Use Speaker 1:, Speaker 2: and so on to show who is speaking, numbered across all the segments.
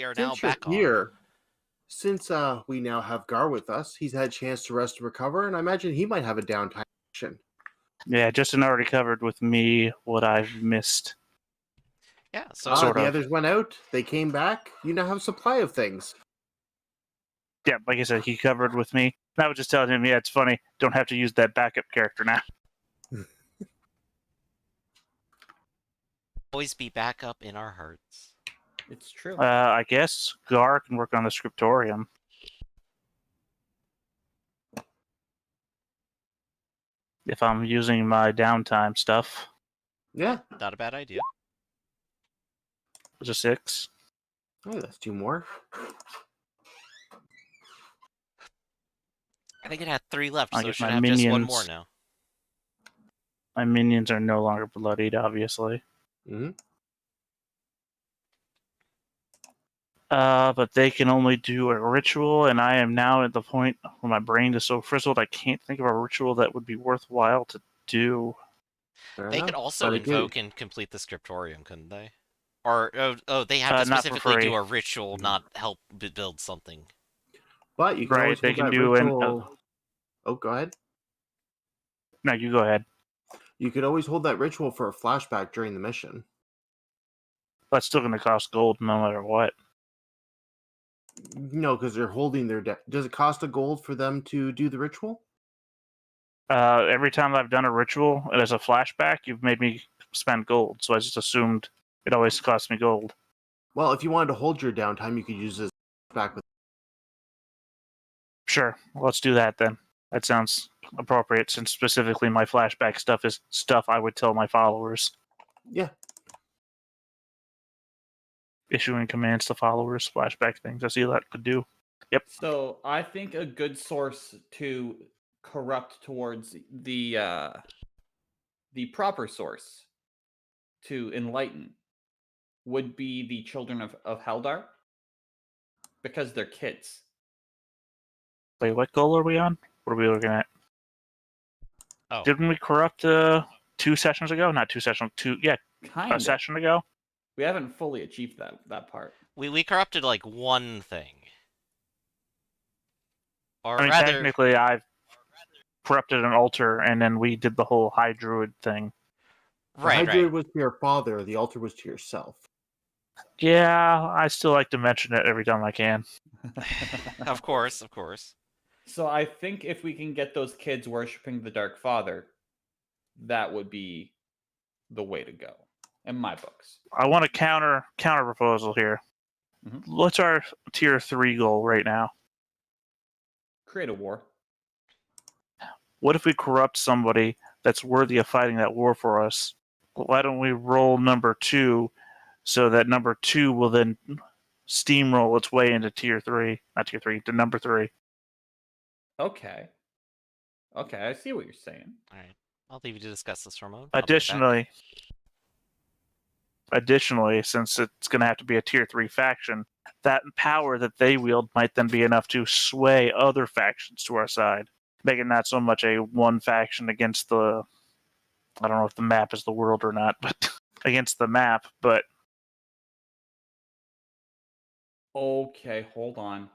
Speaker 1: are now
Speaker 2: Since you're
Speaker 1: back on.
Speaker 2: here, since we now have Gar with us, he's had a chance to rest and recover, and I imagine he might have a downtime action.
Speaker 3: Yeah, Justin already covered with me what I've missed.
Speaker 1: Yeah, so
Speaker 2: The others went out, they came back, you now have a supply of things.
Speaker 3: Yeah, like I said, he covered with me. And I was just telling him, yeah, it's funny, don't have to use that backup character now.
Speaker 1: always be back up in our hearts.
Speaker 4: It's true.
Speaker 3: I guess Gar can work on the scriptorium. If I'm using my downtime stuff.
Speaker 2: Yeah.
Speaker 1: Not a bad idea.
Speaker 3: There's a 6.
Speaker 2: Oh, that's 2 more.
Speaker 1: I think it had 3 left,
Speaker 3: I
Speaker 1: so it
Speaker 3: guess
Speaker 1: should
Speaker 3: my
Speaker 1: have just 1
Speaker 3: minions-
Speaker 1: more now.
Speaker 3: My minions are no longer bloodied, obviously.
Speaker 2: Mm-hmm.
Speaker 3: But they can only do a ritual, and I am now at the point where my brain is so frizzled I can't think of a ritual that would be worthwhile to do.
Speaker 1: They could also invoke and complete the scriptorium, couldn't they? Or they have to
Speaker 3: Not for
Speaker 1: specifically do
Speaker 3: free.
Speaker 1: a ritual, not help build something.
Speaker 2: But you can always
Speaker 3: they
Speaker 2: hold
Speaker 3: can
Speaker 2: that
Speaker 3: do
Speaker 2: ritual... Oh, go ahead.
Speaker 3: No, you go ahead.
Speaker 2: You could always hold that ritual for a flashback during the mission.
Speaker 3: That's still going to cost gold no matter what.
Speaker 2: No, because they're holding their debt. Does it cost a gold for them to do the ritual?
Speaker 3: Every time I've done a ritual and as a flashback, you've made me spend gold, so I just assumed it always cost me gold.
Speaker 2: Well, if you wanted to hold your downtime, you could use this back with...
Speaker 3: Sure, let's do that then. That sounds appropriate, since specifically my flashback stuff is stuff I would tell my followers.
Speaker 2: Yeah.
Speaker 3: Issuing commands to followers, flashback things. I see that could do. Yep.
Speaker 4: So I think a good source to corrupt towards the proper source to enlighten would be the children of Heldar, because they're kids.
Speaker 3: Wait, what goal are we on? What are we looking at?
Speaker 1: Oh.
Speaker 3: Didn't we corrupt 2 sessions ago? Not 2 sessions, a session ago?
Speaker 4: We haven't fully achieved that part.
Speaker 1: We corrupted like one thing. Or
Speaker 3: I mean,
Speaker 1: rather,
Speaker 3: technically, I've corrupted an altar, and then we did the whole High Druid thing.
Speaker 1: right.
Speaker 2: The High Druid was to your father, the altar was to yourself.
Speaker 3: Yeah, I still like to mention it every time I can.
Speaker 1: Of course.
Speaker 4: So I think if we can get those kids worshipping the Dark Father, that would be the way to go, in my books.
Speaker 3: I want a counter proposal here.
Speaker 4: Mm-hmm.
Speaker 3: What's our tier 3 goal right now?
Speaker 4: Create a war.
Speaker 3: What if we corrupt somebody that's worthy of fighting that war for us? Why don't we roll number 2 so that number 2 will then steamroll its way into tier 3, not tier 3, to number 3.
Speaker 4: Okay, I see what you're saying.
Speaker 1: All right. I'll leave you to discuss this for a moment.
Speaker 3: Additionally, since it's going to have to be a tier 3 faction, that power that they wield might then be enough to sway other factions to our side, making not so much a one faction against the... I don't know if the map is the world or not, but against the map, but...
Speaker 4: Okay, hold on.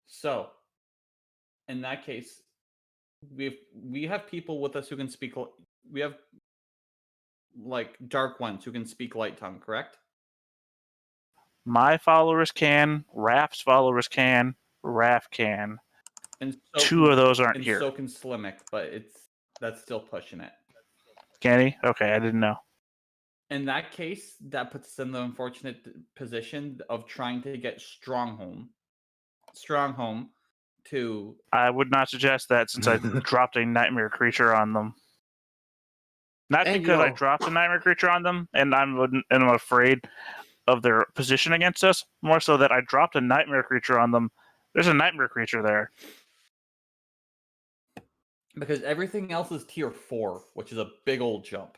Speaker 4: So, in that case, we have people with us who can speak. We have like dark ones who can speak light tongue, correct?
Speaker 3: My followers can, Raph's followers can, Raph can.
Speaker 4: And so
Speaker 3: 2 of those aren't here.
Speaker 4: So can Slimic, but that's still pushing it.
Speaker 3: Can he? Okay, I didn't know.
Speaker 4: In that case, that puts us in the unfortunate position of trying to get Strongholm to...
Speaker 3: I would not suggest that, since I dropped a nightmare creature on them. Not because I dropped a nightmare creature on them, and I'm afraid of their position against us, more so that I dropped a nightmare creature on them. There's a nightmare creature there.
Speaker 4: Because everything else is tier 4, which is a big old jump.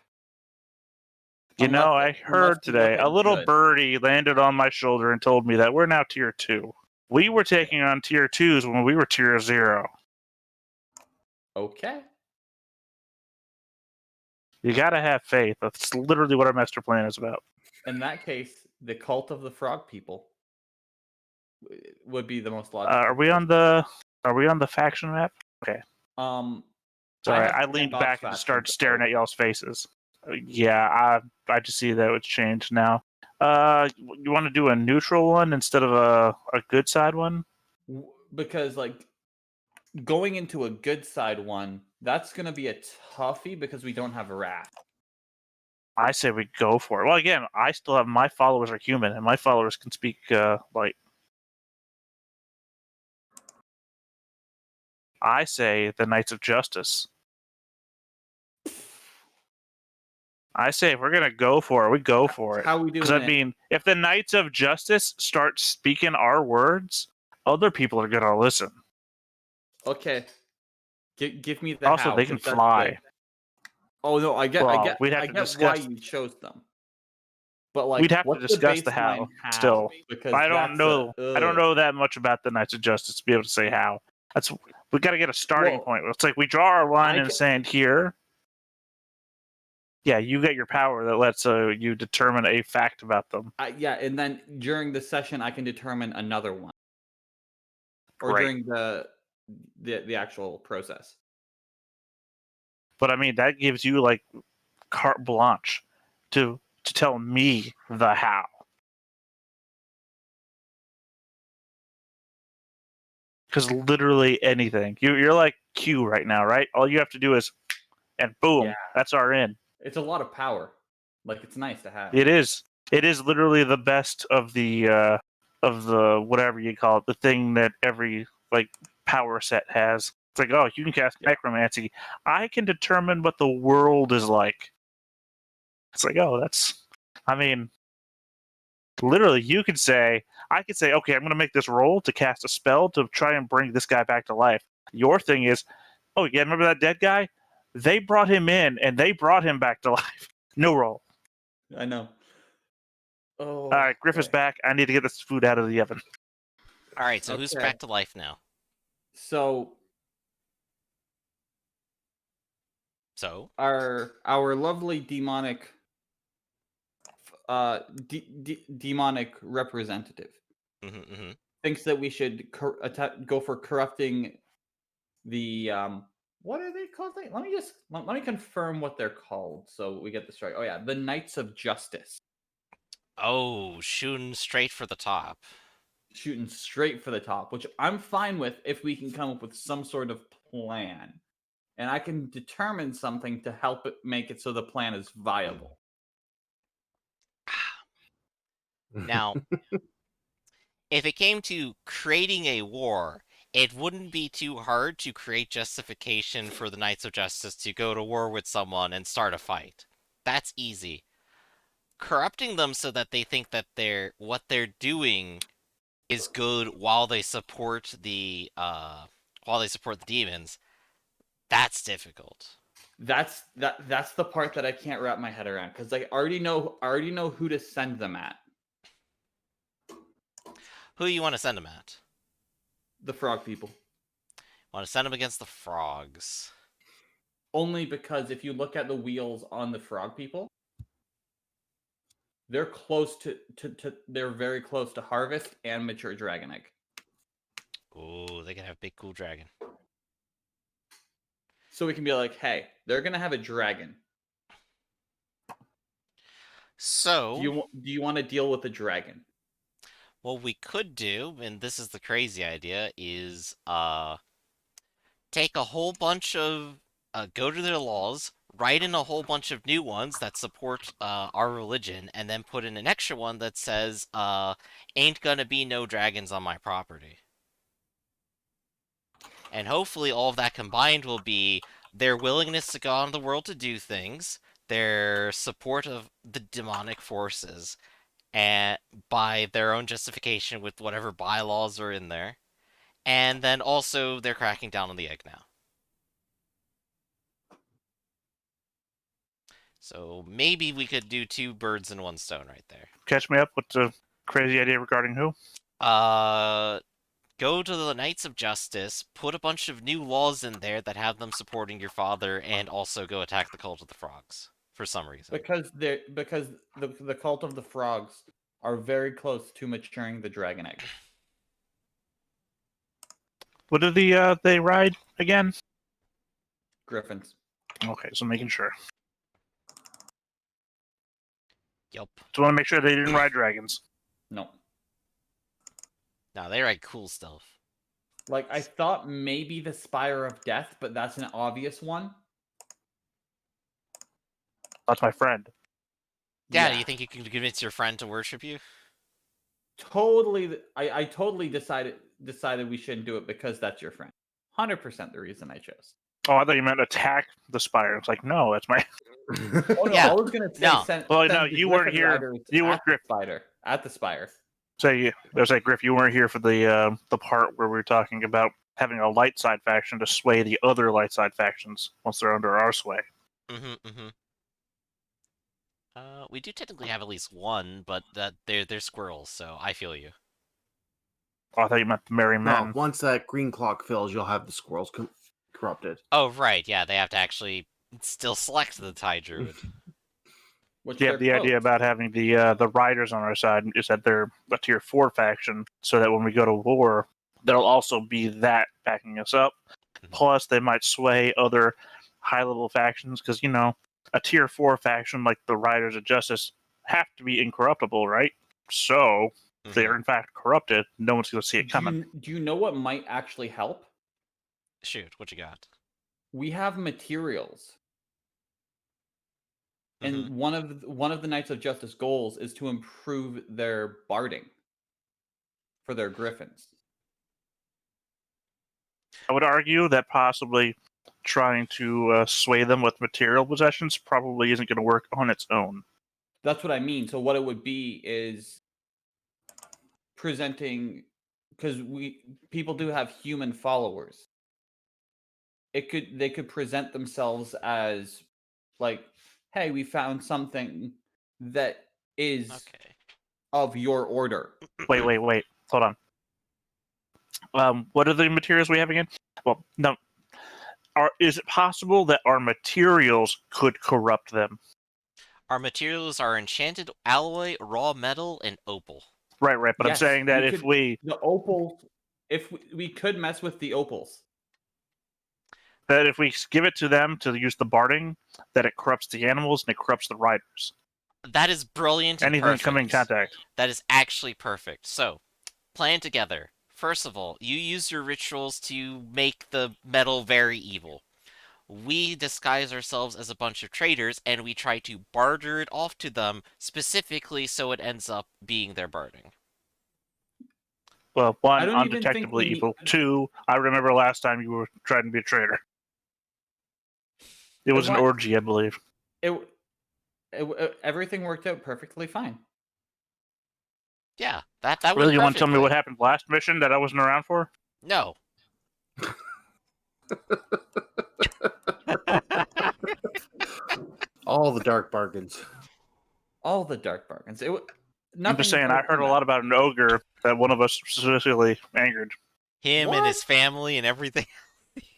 Speaker 3: I heard today a little birdie landed on my shoulder and told me that we're now tier 2. We were taking on tier 2s when we were tier 0.
Speaker 4: Okay.
Speaker 3: You gotta have faith. That's literally what our master plan is about.
Speaker 4: In that case, the cult of the frog people would be the most logical.
Speaker 3: Are we on the faction map? Okay. Sorry,
Speaker 4: have
Speaker 3: I leaned
Speaker 4: sandbox
Speaker 3: back and just started
Speaker 4: factions
Speaker 3: staring at
Speaker 4: open.
Speaker 3: y'all's faces. Yeah, I just see that it's changed now. You want to do a neutral one instead of a good side one?
Speaker 4: Because like going into a good side one, that's gonna be a toughie because we don't have wrath.
Speaker 3: I say we go for it. Well, again, I still have my followers are human, and my followers can speak light. I say the Knights of Justice. I say if we're gonna go for it, we go for it.
Speaker 4: How are we
Speaker 3: Because
Speaker 4: doing
Speaker 3: I
Speaker 4: it?
Speaker 3: mean, if the Knights of Justice start speaking our words, other people are gonna listen.
Speaker 4: Okay. Give me the
Speaker 3: Also,
Speaker 4: how.
Speaker 3: they can
Speaker 4: 'Cause that's
Speaker 3: fly.
Speaker 4: good. Oh no, I get
Speaker 3: Well, we'd have
Speaker 4: I
Speaker 3: to
Speaker 4: get why
Speaker 3: discuss.
Speaker 4: you chose them. But like
Speaker 3: We'd have to
Speaker 4: what's the
Speaker 3: discuss the
Speaker 4: baseline
Speaker 3: how. Still,
Speaker 4: Because
Speaker 3: I don't
Speaker 4: that's a
Speaker 3: know. I don't know that much about the Knights of Justice to be able to say how. That's we got to get a starting
Speaker 4: Well,
Speaker 3: point. It's like we draw our line
Speaker 4: I
Speaker 3: in the
Speaker 4: ca-
Speaker 3: sand here. Yeah, you get your power that lets you determine a fact about them.
Speaker 4: yeah, and then during the session I can determine another one. Or
Speaker 3: Great.
Speaker 4: during the actual process.
Speaker 3: But I mean, that gives you like carte blanche to tell me the how. Because literally anything, you're like Q right now, right? All you have to do is, and boom,
Speaker 4: Yeah.
Speaker 3: that's our in.
Speaker 4: It's a lot of power. Like it's nice to have.
Speaker 3: It is. It is literally the best of the whatever you call it, the thing that every like power set has. It's like, oh, you can cast necromancy. I can determine what the world is like. It's like, oh, that's. I mean, literally, I could say, okay, I'm going to make this roll to cast a spell to try and bring this guy back to life. Your thing is, oh yeah, remember that dead guy? They brought him in and they brought him back to life. No roll.
Speaker 4: I know. Oh.
Speaker 3: All right, Griff is back. I need to get this food out of the oven.
Speaker 1: All right, so who's
Speaker 4: Okay.
Speaker 1: back to life now?
Speaker 4: So our lovely demonic demonic representative thinks that we should go for corrupting the what are they called? Let me confirm what they're called so we get this right. Oh yeah, the Knights of Justice.
Speaker 1: Oh, shooting straight for the top.
Speaker 4: Shooting straight for the top, which I'm fine with if we can come up with some sort of plan. And I can determine something to help it make it so the plan is viable.
Speaker 1: Now, if it came to creating a war, it wouldn't be too hard to create justification for the Knights of Justice to go to war with someone and start a fight. That's easy. Corrupting them so that they think that what they're doing is good while they support the demons, that's difficult.
Speaker 4: That's the part that I can't wrap my head around because I already know who to send them at.
Speaker 1: Who do you want to send them at?
Speaker 4: The frog people.
Speaker 1: Want to send them against the frogs?
Speaker 4: Only because if you look at the wheels on the frog people, they're close to they're very close to harvest and mature dragon egg.
Speaker 1: Ooh, they can have big cool dragon.
Speaker 4: So we can be like, hey, they're gonna have a dragon.
Speaker 1: So
Speaker 4: do you want to deal with the dragon?
Speaker 1: What we could do, and this is the crazy idea, is take a whole bunch of go to their laws, write in a whole bunch of new ones that support our religion, and then put in an extra one that says ain't gonna be no dragons on my property. And hopefully all of that combined will be their willingness to go out in the world to do things, their support of the demonic forces, and by their own justification with whatever bylaws are in there. And then also they're cracking down on the egg now. So maybe we could do 2 birds in 1 stone right there.
Speaker 3: Catch me up with the crazy idea regarding who?
Speaker 1: Go to the Knights of Justice, put a bunch of new laws in there that have them supporting your father, and also go attack the Cult of the Frogs. for some reason.
Speaker 4: Because the cult of the frogs are very close to maturing the dragon egg.
Speaker 3: What did they ride again?
Speaker 4: Griffins.
Speaker 3: Okay, so making sure.
Speaker 1: Yup.
Speaker 3: Just want to make sure they didn't ride dragons.
Speaker 4: No.
Speaker 1: No, they write cool stuff.
Speaker 4: Like, I thought maybe the Spire of Death, but that's an obvious one.
Speaker 3: That's my friend.
Speaker 1: Yeah, do you think you can convince your friend to worship you?
Speaker 4: Totally. I totally decided we shouldn't do it because that's your friend. 100% the reason I chose.
Speaker 3: Oh, I thought you meant attack the spire. It's like, no, that's my.
Speaker 4: Oh no,
Speaker 1: Yeah.
Speaker 4: I was gonna say
Speaker 1: No.
Speaker 3: Well,
Speaker 4: send
Speaker 3: no,
Speaker 4: the
Speaker 3: you weren't
Speaker 4: Griffin
Speaker 3: here.
Speaker 4: Riders
Speaker 3: You were
Speaker 4: at the spider at the spire.
Speaker 3: Say, there's like Griff. You weren't here for the part where we were talking about having a light side faction to sway the other light side factions once they're under our sway.
Speaker 1: We do technically have at least one, but they're squirrels, so I feel you.
Speaker 3: Oh, I thought you meant the merry men.
Speaker 2: No, once that green clock fills, you'll have the squirrels corrupted.
Speaker 1: Oh, right, yeah, they have to actually still select the TIE Druid.
Speaker 4: Which
Speaker 3: Yeah,
Speaker 4: they're
Speaker 3: the idea
Speaker 4: close.
Speaker 3: about having the riders on our side is that they're a tier 4 faction, so that when we go to war, there'll also be that backing us up. Plus, they might sway other high-level factions, because, you know, a tier 4 faction like the Riders of Justice have to be incorruptible, right? So, if they're in fact corrupted, no one's going to see it coming.
Speaker 4: Do you know what might actually help?
Speaker 1: Shoot, what you got?
Speaker 4: We have materials. And one of the Knights of Justice goals is to improve their barding for their griffins.
Speaker 3: I would argue that possibly trying to sway them with material possessions probably isn't going to work on its own.
Speaker 4: That's what I mean. So what it would be is presenting, because people do have human followers. They could present themselves as like, hey, we found something that is
Speaker 1: Okay.
Speaker 4: of your order.
Speaker 3: Wait. Hold on. What are the materials we have again? Well, no. Is it possible that our materials could corrupt them?
Speaker 1: Our materials are enchanted alloy, raw metal, and opal.
Speaker 3: Right. But
Speaker 4: Yes,
Speaker 3: I'm saying that
Speaker 4: the opals, if we could mess with the opals.
Speaker 3: That if we give it to them to use the barding, that it corrupts the animals and it corrupts the riders.
Speaker 1: That is brilliant and
Speaker 3: Anything
Speaker 1: perfect.
Speaker 3: coming in contact.
Speaker 1: That is actually perfect. So, plan together. First of all, you use your rituals to make the metal very evil. We disguise ourselves as a bunch of traders, and we try to barter it off to them, specifically so it ends up being their barding.
Speaker 3: Well, one,
Speaker 4: I don't even think
Speaker 3: undetectably evil. Two, I remember last time you were trying to be a traitor. It was an orgy, I believe.
Speaker 4: Everything worked out perfectly fine.
Speaker 1: Yeah, that went
Speaker 3: Really, you want to tell me
Speaker 1: perfectly.
Speaker 3: what happened last mission that I wasn't around for?
Speaker 1: No.
Speaker 2: All the dark bargains.
Speaker 4: All the dark bargains.
Speaker 3: I'm just saying, I heard a lot about an ogre that one of us specifically angered.
Speaker 1: Him and his family and everything.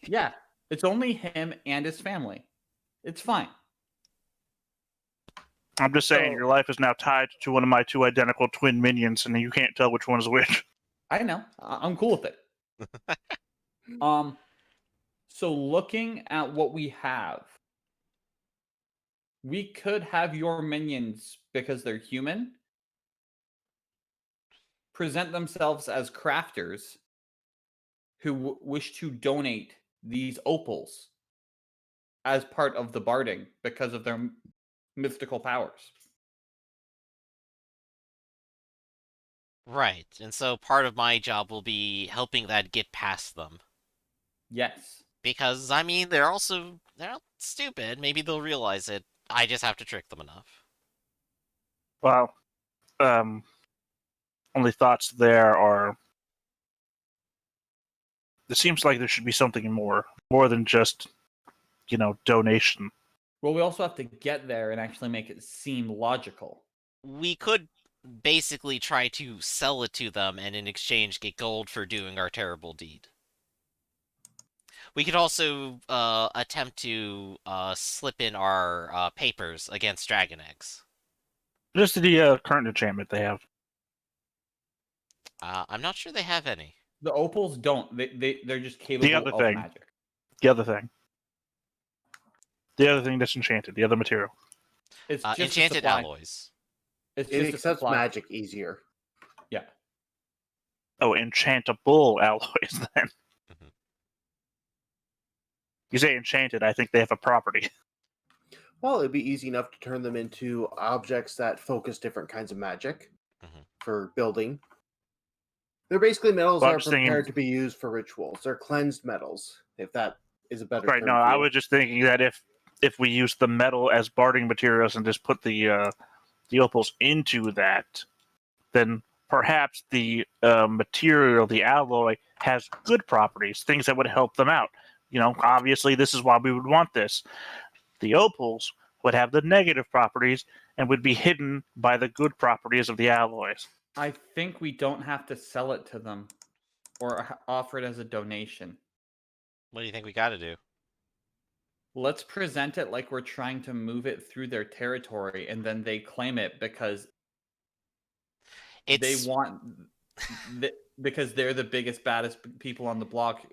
Speaker 4: Yeah, it's only him and his family. It's fine.
Speaker 3: I'm just saying, your life is now tied to one of my two identical twin minions, and you can't tell which one is which.
Speaker 4: I know. I'm cool with it. So looking at what we have, we could have your minions, because they're human, present themselves as crafters who wish to donate these opals as part of the barding because of their mystical powers.
Speaker 1: Right, and so part of my job will be helping that get past them.
Speaker 4: Yes.
Speaker 1: Because, I mean, they're not stupid. Maybe they'll realize it. I just have to trick them enough.
Speaker 3: Well, only thoughts there are... It seems like there should be something more than just, donation.
Speaker 4: Well, we also have to get there and actually make it seem logical.
Speaker 1: We could basically try to sell it to them and in exchange get gold for doing our terrible deed. We could also attempt to slip in our papers against dragon eggs.
Speaker 3: Just the current enchantment they have.
Speaker 1: I'm not sure they have any.
Speaker 4: The opals don't. They're just
Speaker 3: The
Speaker 4: capable
Speaker 3: other
Speaker 4: of
Speaker 3: thing.
Speaker 4: magic.
Speaker 3: The other thing. The other thing that's enchanted. The other material.
Speaker 4: It's just a
Speaker 1: Enchanted
Speaker 4: supply.
Speaker 1: Alloys.
Speaker 4: It's
Speaker 2: It
Speaker 4: just a
Speaker 2: accepts
Speaker 4: supply.
Speaker 2: magic easier.
Speaker 4: Yeah.
Speaker 3: Oh, enchantable alloys then.
Speaker 1: Mhm.
Speaker 3: You say enchanted, I think they have a property.
Speaker 2: Well, it'd be easy enough to turn them into objects that focus different kinds of magic
Speaker 1: Mhm.
Speaker 2: for building. They're basically metals
Speaker 3: Well,
Speaker 2: that
Speaker 3: I'm
Speaker 2: are
Speaker 3: just thinking-
Speaker 2: prepared to be used for rituals. They're cleansed metals, if that is a better
Speaker 3: Right,
Speaker 2: term
Speaker 3: no,
Speaker 2: for
Speaker 3: I
Speaker 2: you.
Speaker 3: was just thinking that if we use the metal as barding materials and just put the opals into that, then perhaps the material, the alloy, has good properties, things that would help them out. Obviously, this is why we would want this. The opals would have the negative properties and would be hidden by the good properties of the alloys.
Speaker 4: I think we don't have to sell it to them or offer it as a donation.
Speaker 1: What do you think we got to do?
Speaker 4: Let's present it like we're trying to move it through their territory, and then they claim it because they want because they're the biggest, baddest people on the block,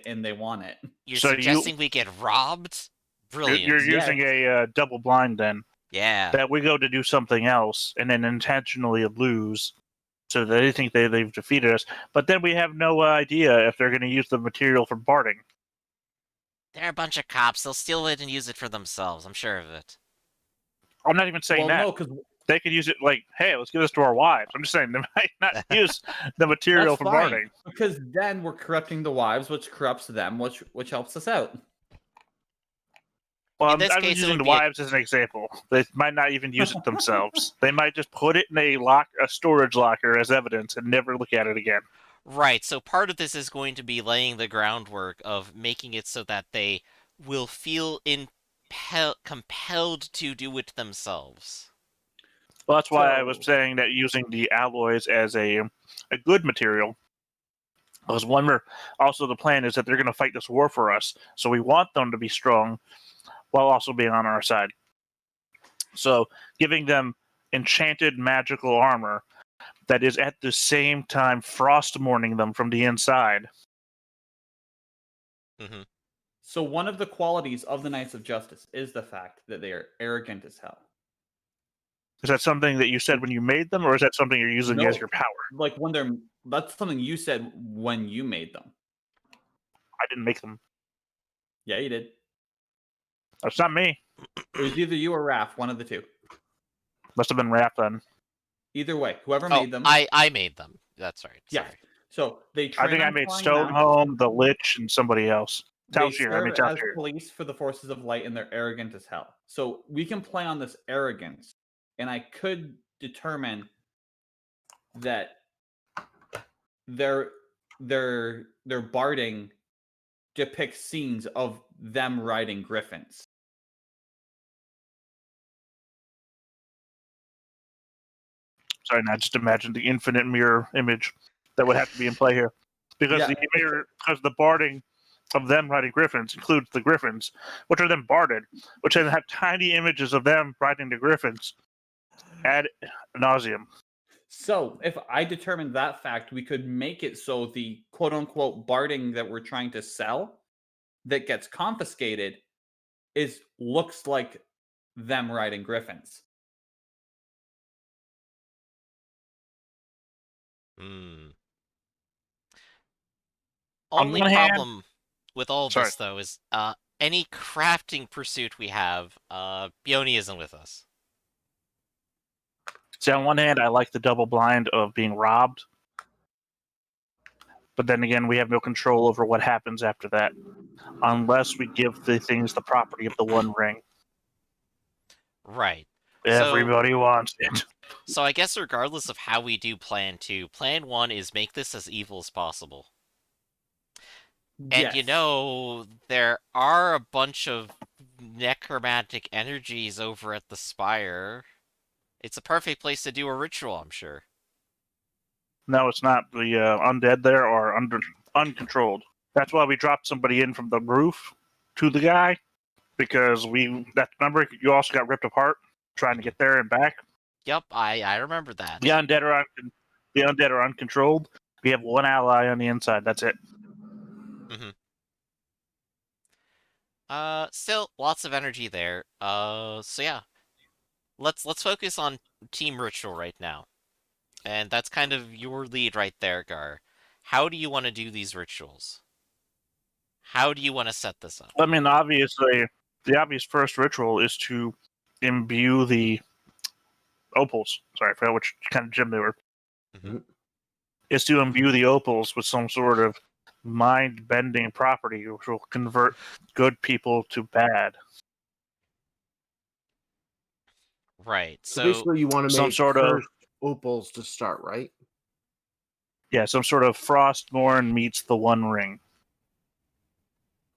Speaker 4: and they want it.
Speaker 1: You're
Speaker 3: So
Speaker 1: suggesting we get robbed? Brilliant.
Speaker 3: You're using a double blind then.
Speaker 1: Yeah.
Speaker 3: That we go to do something else and then intentionally lose so that they think they've defeated us. But then we have no idea if they're going to use the material for barding.
Speaker 1: They're a bunch of cops. They'll steal it and use it for themselves. I'm sure of it.
Speaker 3: I'm not even saying that.
Speaker 4: No, because
Speaker 3: They could use it like, hey, let's give this to our wives. I'm just saying they might not use the material
Speaker 4: that's
Speaker 3: for
Speaker 4: fine.
Speaker 3: barding.
Speaker 4: Because then we're corrupting the wives, which corrupts them, which helps us out.
Speaker 3: Well,
Speaker 1: In this
Speaker 3: I'm
Speaker 1: case, it
Speaker 3: using
Speaker 1: would
Speaker 3: the
Speaker 1: be
Speaker 3: wives as an example. They might not even use it themselves. They might just put it in a storage locker as evidence and never look at it again.
Speaker 1: Right, so part of this is going to be laying the groundwork of making it so that they will feel compelled to do it themselves.
Speaker 3: Well, that's why I was
Speaker 4: So-
Speaker 3: saying that using the alloys as a good material. Because also the plan is that they're going to fight this war for us, so we want them to be strong while also being on our side. So giving them enchanted magical armor that is at the same time frost mourning them from the inside.
Speaker 1: Mm-hmm.
Speaker 4: So one of the qualities of the Knights of Justice is the fact that they are arrogant as hell.
Speaker 3: Is that something that you said when you made them, or is that something you're using
Speaker 4: No.
Speaker 3: as your power?
Speaker 4: Like that's something you said when you made them.
Speaker 3: I didn't make them.
Speaker 4: Yeah, you did.
Speaker 3: That's not me.
Speaker 4: It was either you or Raph, one of the two.
Speaker 3: Must have been Raph then.
Speaker 4: Either way, whoever
Speaker 1: Oh,
Speaker 4: made them.
Speaker 1: I made them. That's right.
Speaker 4: Yeah.
Speaker 1: Sorry.
Speaker 4: So they
Speaker 3: I
Speaker 4: train
Speaker 3: think I
Speaker 4: on
Speaker 3: made
Speaker 4: flying now.
Speaker 3: Stoneholm, the Lich, and somebody else.
Speaker 4: They
Speaker 3: Talshir. I
Speaker 4: serve
Speaker 3: mean
Speaker 4: as
Speaker 3: Talshir.
Speaker 4: police for the forces of light, and they're arrogant as hell. So we can play on this arrogance, and I could determine that their barding depicts scenes of them riding griffins.
Speaker 3: Sorry, now just imagine the infinite mirror image that would have to be in play here. Because
Speaker 4: Yeah,
Speaker 3: because the barding of them riding griffins includes the griffins, which are then barded, which then have tiny images of them riding the griffins ad nauseum.
Speaker 4: So if I determined that fact, we could make it so the quote unquote barding that we're trying to sell that gets confiscated looks like them riding griffins.
Speaker 1: Hmm.
Speaker 3: On
Speaker 1: Only
Speaker 3: one hand-
Speaker 1: problem with all
Speaker 3: Sorry.
Speaker 1: this, though, is any crafting pursuit we have, Bioni isn't with us.
Speaker 3: See, on one hand, I like the double blind of being robbed. But then again, we have no control over what happens after that. Unless we give the things the property of the One Ring.
Speaker 1: Right.
Speaker 3: Everybody wants it.
Speaker 1: So I guess regardless of how we do Plan 2, Plan 1 is make this as evil as possible. And
Speaker 4: Yes.
Speaker 1: there are a bunch of necromantic energies over at the Spire. It's a perfect place to do a ritual, I'm sure.
Speaker 3: No, it's not. The undead there are uncontrolled. That's why we dropped somebody in from the roof to the guy, because remember, you also got ripped apart trying to get there and back.
Speaker 1: Yep, I remember that.
Speaker 3: The undead are uncontrolled. We have one ally on the inside. That's it.
Speaker 1: Still lots of energy there. So yeah, let's focus on team ritual right now, and that's kind of your lead right there, Gar. How do you want to do these rituals? How do you want to set this up?
Speaker 3: I mean, obviously, the obvious first ritual is to imbue the opals. Sorry, I forgot which kind of gem they were.
Speaker 1: Mhm.
Speaker 3: Is to imbue the opals with some sort of mind-bending property, which will convert good people to bad.
Speaker 1: Right.
Speaker 2: So
Speaker 1: So
Speaker 2: basically, you want to
Speaker 3: Some
Speaker 2: make
Speaker 3: sort of
Speaker 2: cursed opals to start, right?
Speaker 3: some sort of Frostmourne meets the One Ring.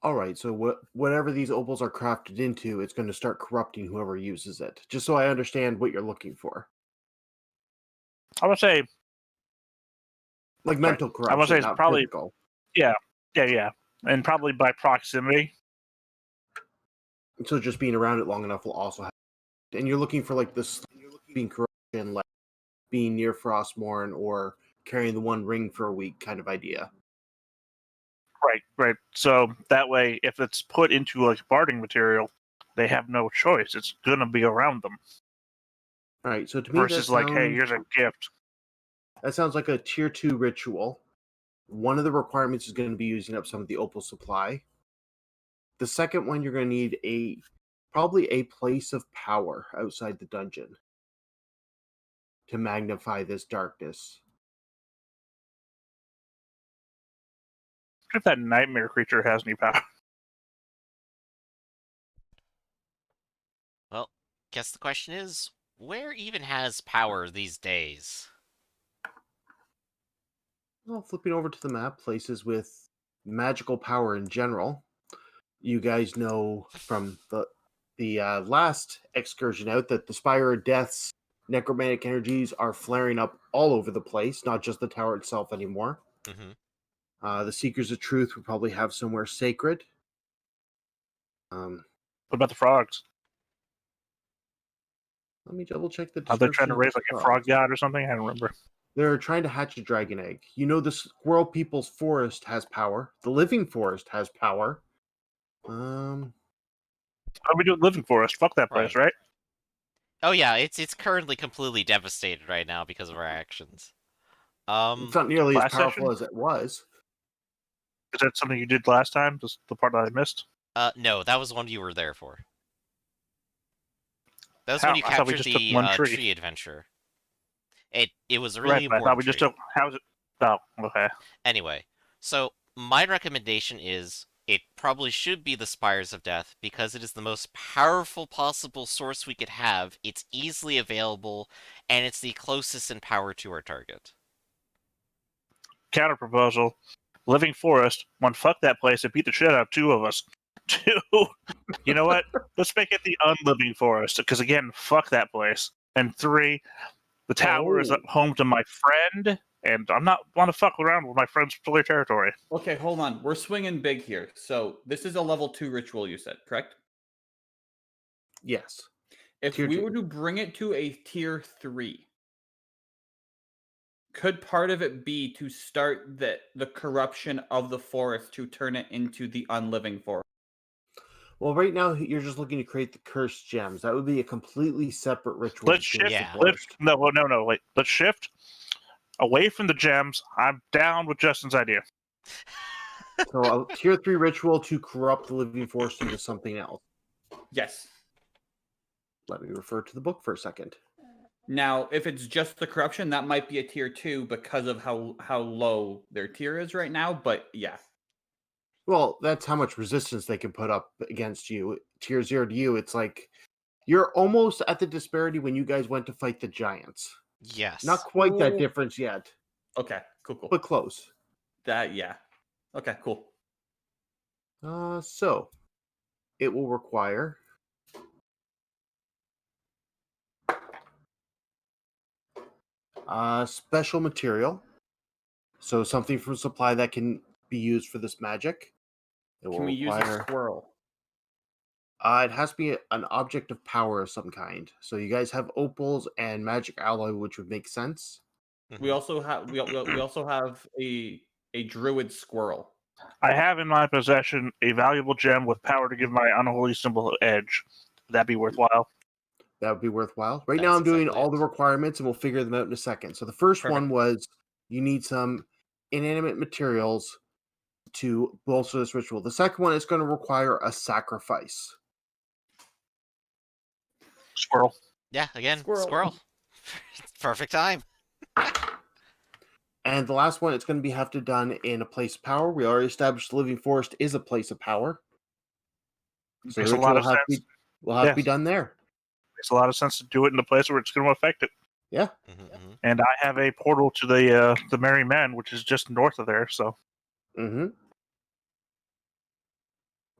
Speaker 2: All right. So whatever these opals are crafted into, it's going to start corrupting whoever uses it. Just so I understand what you're looking for,
Speaker 3: I would say,
Speaker 2: like mental
Speaker 3: I would say
Speaker 2: corruption,
Speaker 3: it's
Speaker 2: not
Speaker 3: probably
Speaker 2: physical.
Speaker 3: yeah, and probably by proximity.
Speaker 2: So just being around it long enough will also have. And you're looking for like this being corruption, like being near Frostmourne or carrying the One Ring for a week kind of idea.
Speaker 3: Right. So that way, if it's put into like barding material, they have no choice. It's gonna be around them.
Speaker 2: All right. So to me,
Speaker 3: Versus like, hey, here's a gift.
Speaker 2: that sounds like a tier 2 ritual. One of the requirements is going to be using up some of the opal supply. The second one, you're going to need probably a place of power outside the dungeon to magnify this darkness.
Speaker 3: If that nightmare creature has any power.
Speaker 1: well, guess the question is, where even has power these days?
Speaker 2: Well, flipping over to the map, places with magical power in general. You guys know from the last excursion out that the Spire of Death's necromantic energies are flaring up all over the place, not just the tower itself anymore.
Speaker 1: Mm-hmm.
Speaker 2: The Seekers of Truth will probably have somewhere sacred.
Speaker 3: What about the frogs?
Speaker 2: Let me double check the
Speaker 3: Are they trying
Speaker 2: description
Speaker 3: to
Speaker 2: of the
Speaker 3: raise like a
Speaker 2: frogs.
Speaker 3: frog god or something? I don't remember.
Speaker 2: They're trying to hatch a dragon egg. You know, the Squirrel People's Forest has power. The Living Forest has power.
Speaker 3: What are we doing living forest? Fuck that place, right?
Speaker 1: Oh yeah, it's currently completely devastated right now because of our actions.
Speaker 2: It's not nearly as
Speaker 3: Last
Speaker 2: powerful
Speaker 3: session?
Speaker 2: as it was.
Speaker 3: Is that something you did last time? Just the part that I missed?
Speaker 1: No, that was one you were there for. That was when
Speaker 3: How?
Speaker 1: you
Speaker 3: I thought we
Speaker 1: captured
Speaker 3: just took
Speaker 1: the
Speaker 3: one tree.
Speaker 1: tree adventure. It was a
Speaker 3: Right,
Speaker 1: really
Speaker 3: but I thought
Speaker 1: important
Speaker 3: we just
Speaker 1: tree.
Speaker 3: took. How's it? Oh, okay.
Speaker 1: Anyway, so my recommendation is it probably should be the Spires of Death because it is the most powerful possible source we could have. It's easily available, and it's the closest in power to our target.
Speaker 3: Counter proposal: living forest. One, fuck that place and beat the shit out of two of us. Two, you know what? Let's make it the unliving forest because again, fuck that place. And three, the tower is
Speaker 2: Oh.
Speaker 3: home to my friend, and I'm not want to fuck around with my friend's player territory.
Speaker 4: Okay, hold on. We're swinging big here. So this is a level 2 ritual, you said, correct?
Speaker 2: Yes.
Speaker 4: If
Speaker 2: Tier
Speaker 4: we
Speaker 2: 2.
Speaker 4: were to bring it to a tier 3, could part of it be to start the corruption of the forest to turn it into the unliving forest?
Speaker 2: Well, right now you're just looking to create the cursed gems. That would be a completely separate ritual.
Speaker 3: Let's
Speaker 2: to change
Speaker 3: shift.
Speaker 2: the
Speaker 1: Yeah.
Speaker 2: forest.
Speaker 3: No. Wait. Let's shift away from the gems. I'm down with Justin's idea.
Speaker 2: So a tier 3 ritual to corrupt the living forest into something else.
Speaker 4: Yes.
Speaker 2: Let me refer to the book for a second.
Speaker 4: Now, if it's just the corruption, that might be a tier 2 because of how low their tier is right now, but yeah.
Speaker 2: Well, that's how much resistance they can put up against you. Tier 0 to you, it's like you're almost at the disparity when you guys went to fight the giants.
Speaker 1: Yes.
Speaker 2: Not quite that
Speaker 4: Ooh.
Speaker 2: difference yet,
Speaker 4: Okay, cool.
Speaker 2: but close.
Speaker 4: Yeah. Okay, cool.
Speaker 2: So it will require special material. So something from supply that can be used for this magic. It will
Speaker 4: Can we use a
Speaker 2: require.
Speaker 4: squirrel?
Speaker 2: It has to be an object of power of some kind. So you guys have opals and magic alloy, which would make sense.
Speaker 4: We also have we also have a druid squirrel.
Speaker 3: I have in my possession a valuable gem with power to give my unholy symbol edge. Would that be worthwhile?
Speaker 2: That would be worthwhile. Right now,
Speaker 1: That's
Speaker 2: I'm doing
Speaker 1: exactly
Speaker 2: all
Speaker 1: it.
Speaker 2: the requirements, and we'll figure them out in a second. So the first
Speaker 4: Perfect.
Speaker 2: one was you need some inanimate materials to bolster this ritual. The second one is going to require a sacrifice.
Speaker 3: Squirrel.
Speaker 1: Yeah, again,
Speaker 4: Squirrel.
Speaker 1: squirrel. Perfect time.
Speaker 2: And the last one, it's going to be have to done in a place of power. We already established the living forest is a place of power. So
Speaker 3: Makes
Speaker 2: the
Speaker 3: a lot
Speaker 2: ritual
Speaker 3: of sense.
Speaker 2: will have to be done there.
Speaker 3: Makes a lot of sense to do it in a place where it's going to affect it.
Speaker 2: Yeah.
Speaker 3: And I have a portal to the Merry Men, which is just north of there. So
Speaker 2: Mm-hmm.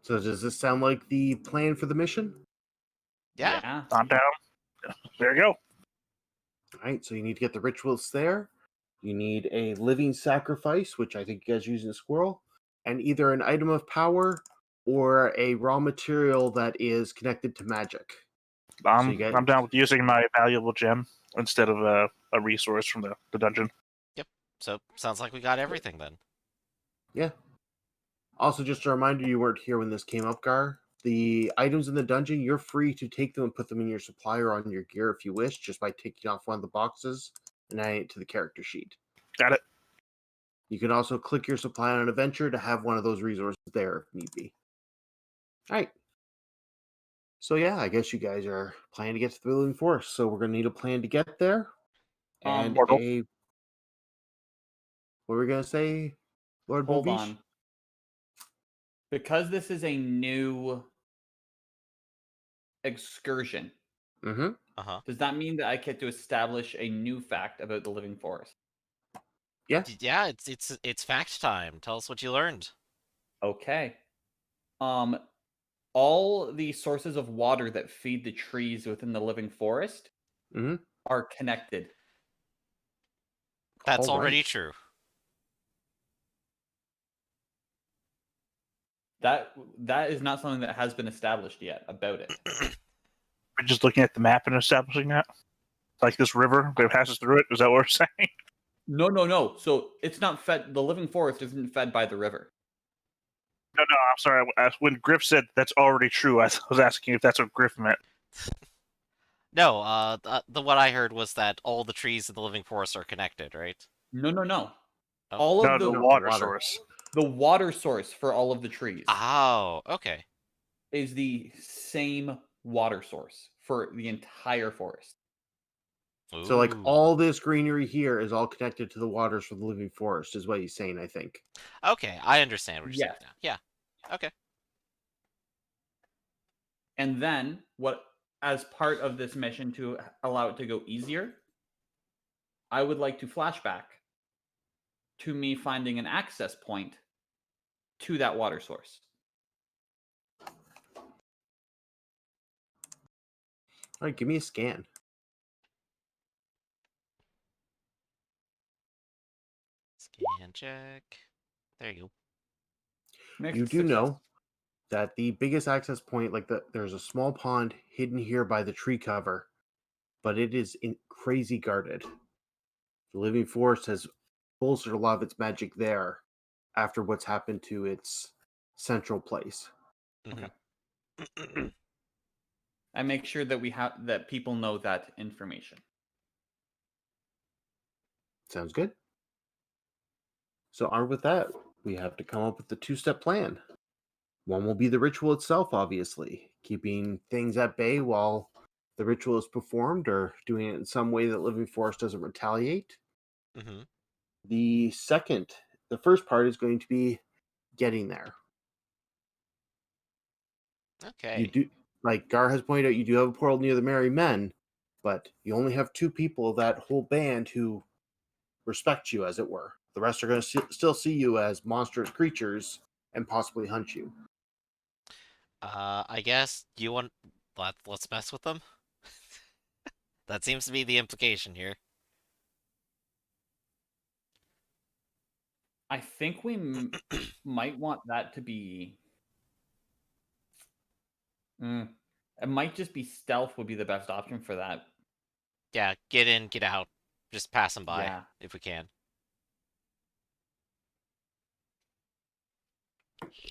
Speaker 2: So does this sound like the plan for the mission?
Speaker 1: Yeah.
Speaker 3: I'm down. There you go.
Speaker 2: All right. So you need to get the rituals there. You need a living sacrifice, which I think you guys use in a squirrel, and either an item of power or a raw material that is connected to magic.
Speaker 3: I'm
Speaker 2: you guys-
Speaker 3: I'm down with using my valuable gem instead of a resource from the dungeon.
Speaker 1: So sounds like we got everything then.
Speaker 2: Yeah. Also, just a reminder, you weren't here when this came up, Gar. The items in the dungeon, you're free to take them and put them in your supply or on your gear if you wish, just by taking off one of the boxes and adding it to the character sheet.
Speaker 3: Got it.
Speaker 2: You can also click your supply on an adventure to have one of those resources there if need be. All right. So yeah, I guess you guys are planning to get to the Living Forest. So we're gonna need a plan to get there, and
Speaker 3: Portal.
Speaker 2: what were we gonna say, Lord
Speaker 4: Hold
Speaker 2: Bovish?
Speaker 4: on. Because this is a new excursion,
Speaker 2: Mm-hmm.
Speaker 4: does that mean that I get to establish a new fact about the living forest?
Speaker 2: Yeah.
Speaker 1: Yeah, it's fact time. Tell us what you learned.
Speaker 4: Okay. All the sources of water that feed the trees within the living forest
Speaker 2: Mm-hmm.
Speaker 4: are connected.
Speaker 1: That's
Speaker 2: All
Speaker 1: already
Speaker 2: right.
Speaker 1: true.
Speaker 4: That is not something that has been established yet about it.
Speaker 3: We're just looking at the map and establishing that. Like this river that passes through it. Is that what we're saying?
Speaker 4: No. So it's not fed. The living forest isn't fed by the river.
Speaker 3: No, I'm sorry. When Griff said that's already true, I was asking if that's what Griff meant.
Speaker 1: No, the what I heard was that all the trees in the living forest are connected, right?
Speaker 4: No.
Speaker 1: Oh.
Speaker 4: All of
Speaker 3: No, the
Speaker 4: the
Speaker 3: water source.
Speaker 4: water source for all of the trees
Speaker 1: Oh, okay.
Speaker 4: is the same water source for the entire forest.
Speaker 2: So like
Speaker 1: Ooh.
Speaker 2: all this greenery here is all connected to the waters from the Living Forest, is what he's saying, I think.
Speaker 1: Okay, I understand what you're saying
Speaker 4: Yes.
Speaker 1: now. Yeah. Okay.
Speaker 4: And then what as part of this mission to allow it to go easier, I would like to flashback to me finding an access point to that water source.
Speaker 2: All right, give me a scan.
Speaker 1: Scan check. There you go.
Speaker 4: Mixed
Speaker 2: You do
Speaker 4: success.
Speaker 2: know that the biggest access point, there's a small pond hidden here by the tree cover, but it is crazy guarded. The Living Forest has bolstered a lot of its magic there after what's happened to its central place.
Speaker 1: Mhm.
Speaker 4: I make sure that that people know that information.
Speaker 2: Sounds good. So armed with that, we have to come up with the two-step plan. One will be the ritual itself, obviously, keeping things at bay while the ritual is performed or doing it in some way that Living Forest doesn't retaliate.
Speaker 1: Mhm.
Speaker 2: The first part is going to be getting there.
Speaker 1: Okay.
Speaker 2: You do, like Gar has pointed out, you do have a portal near the Merry Men, but you only have 2 people of that whole band who respect you, as it were. The rest are going to still see you as monstrous creatures and possibly hunt you.
Speaker 1: I guess you want let's mess with them. That seems to be the implication here.
Speaker 4: I think we might want that to be. It might just be stealth would be the best option for that.
Speaker 1: Yeah, get in, get out. Just pass them by
Speaker 4: Yeah.
Speaker 1: if we can.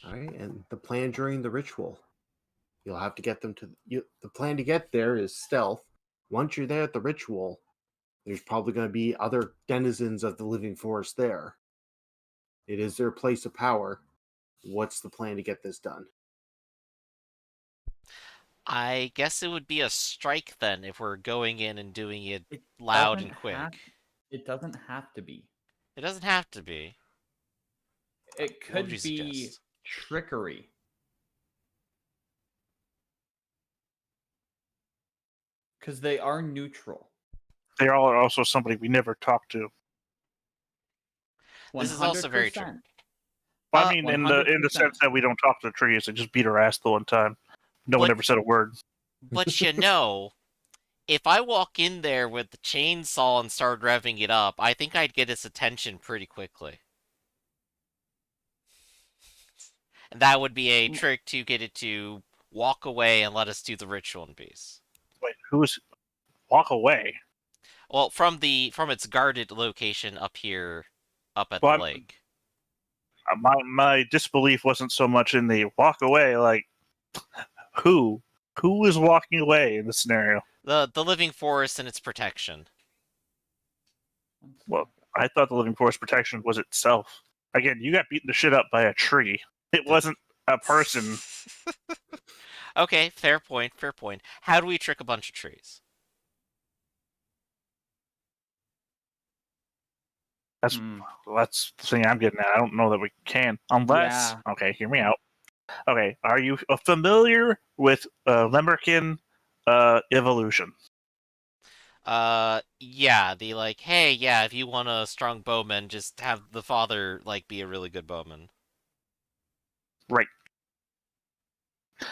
Speaker 2: All right, and the plan during the ritual. You'll have to get them to the plan to get there is stealth. Once you're there at the ritual, there's probably going to be other denizens of the living forest there. It is their place of power. What's the plan to get this done?
Speaker 1: I guess it would be a strike then if we're going in and doing it
Speaker 4: It
Speaker 1: loud
Speaker 4: doesn't
Speaker 1: and quick.
Speaker 4: It doesn't have to be.
Speaker 1: It doesn't have to be.
Speaker 4: It
Speaker 1: What would you
Speaker 4: could be
Speaker 1: suggest?
Speaker 4: trickery. Because they are neutral.
Speaker 3: They all are also somebody we never talked to.
Speaker 1: This is also very true.
Speaker 4: 100%.
Speaker 3: Well, I mean, in the
Speaker 4: 100%.
Speaker 3: sense that we don't talk to the trees, they just beat our ass the one time. No one
Speaker 1: But-
Speaker 3: ever said a word.
Speaker 1: But you know, if I walk in there with the chainsaw and start revving it up, I think I'd get its attention pretty quickly. And that would be a trick to get it to walk away and let us do the ritual in peace.
Speaker 3: Wait, who's walk away?
Speaker 1: Well, from its guarded location up here, up at
Speaker 3: Well,
Speaker 1: the lake.
Speaker 3: My disbelief wasn't so much in the walk away, like who is walking away in the scenario?
Speaker 1: The living forest and its protection.
Speaker 3: Well, I thought the living forest protection was itself. Again, you got beaten the shit up by a tree. It wasn't a person.
Speaker 1: Okay, fair point, fair point. How do we trick a bunch of trees?
Speaker 3: That's the thing I'm getting at. I don't know that we can. Unless, okay, hear me out. Okay, are you familiar with Lemurkin evolution?
Speaker 1: Yeah, the like, hey, yeah, if you want a strong bowman, just have the father, like, be a really good bowman.
Speaker 3: Right.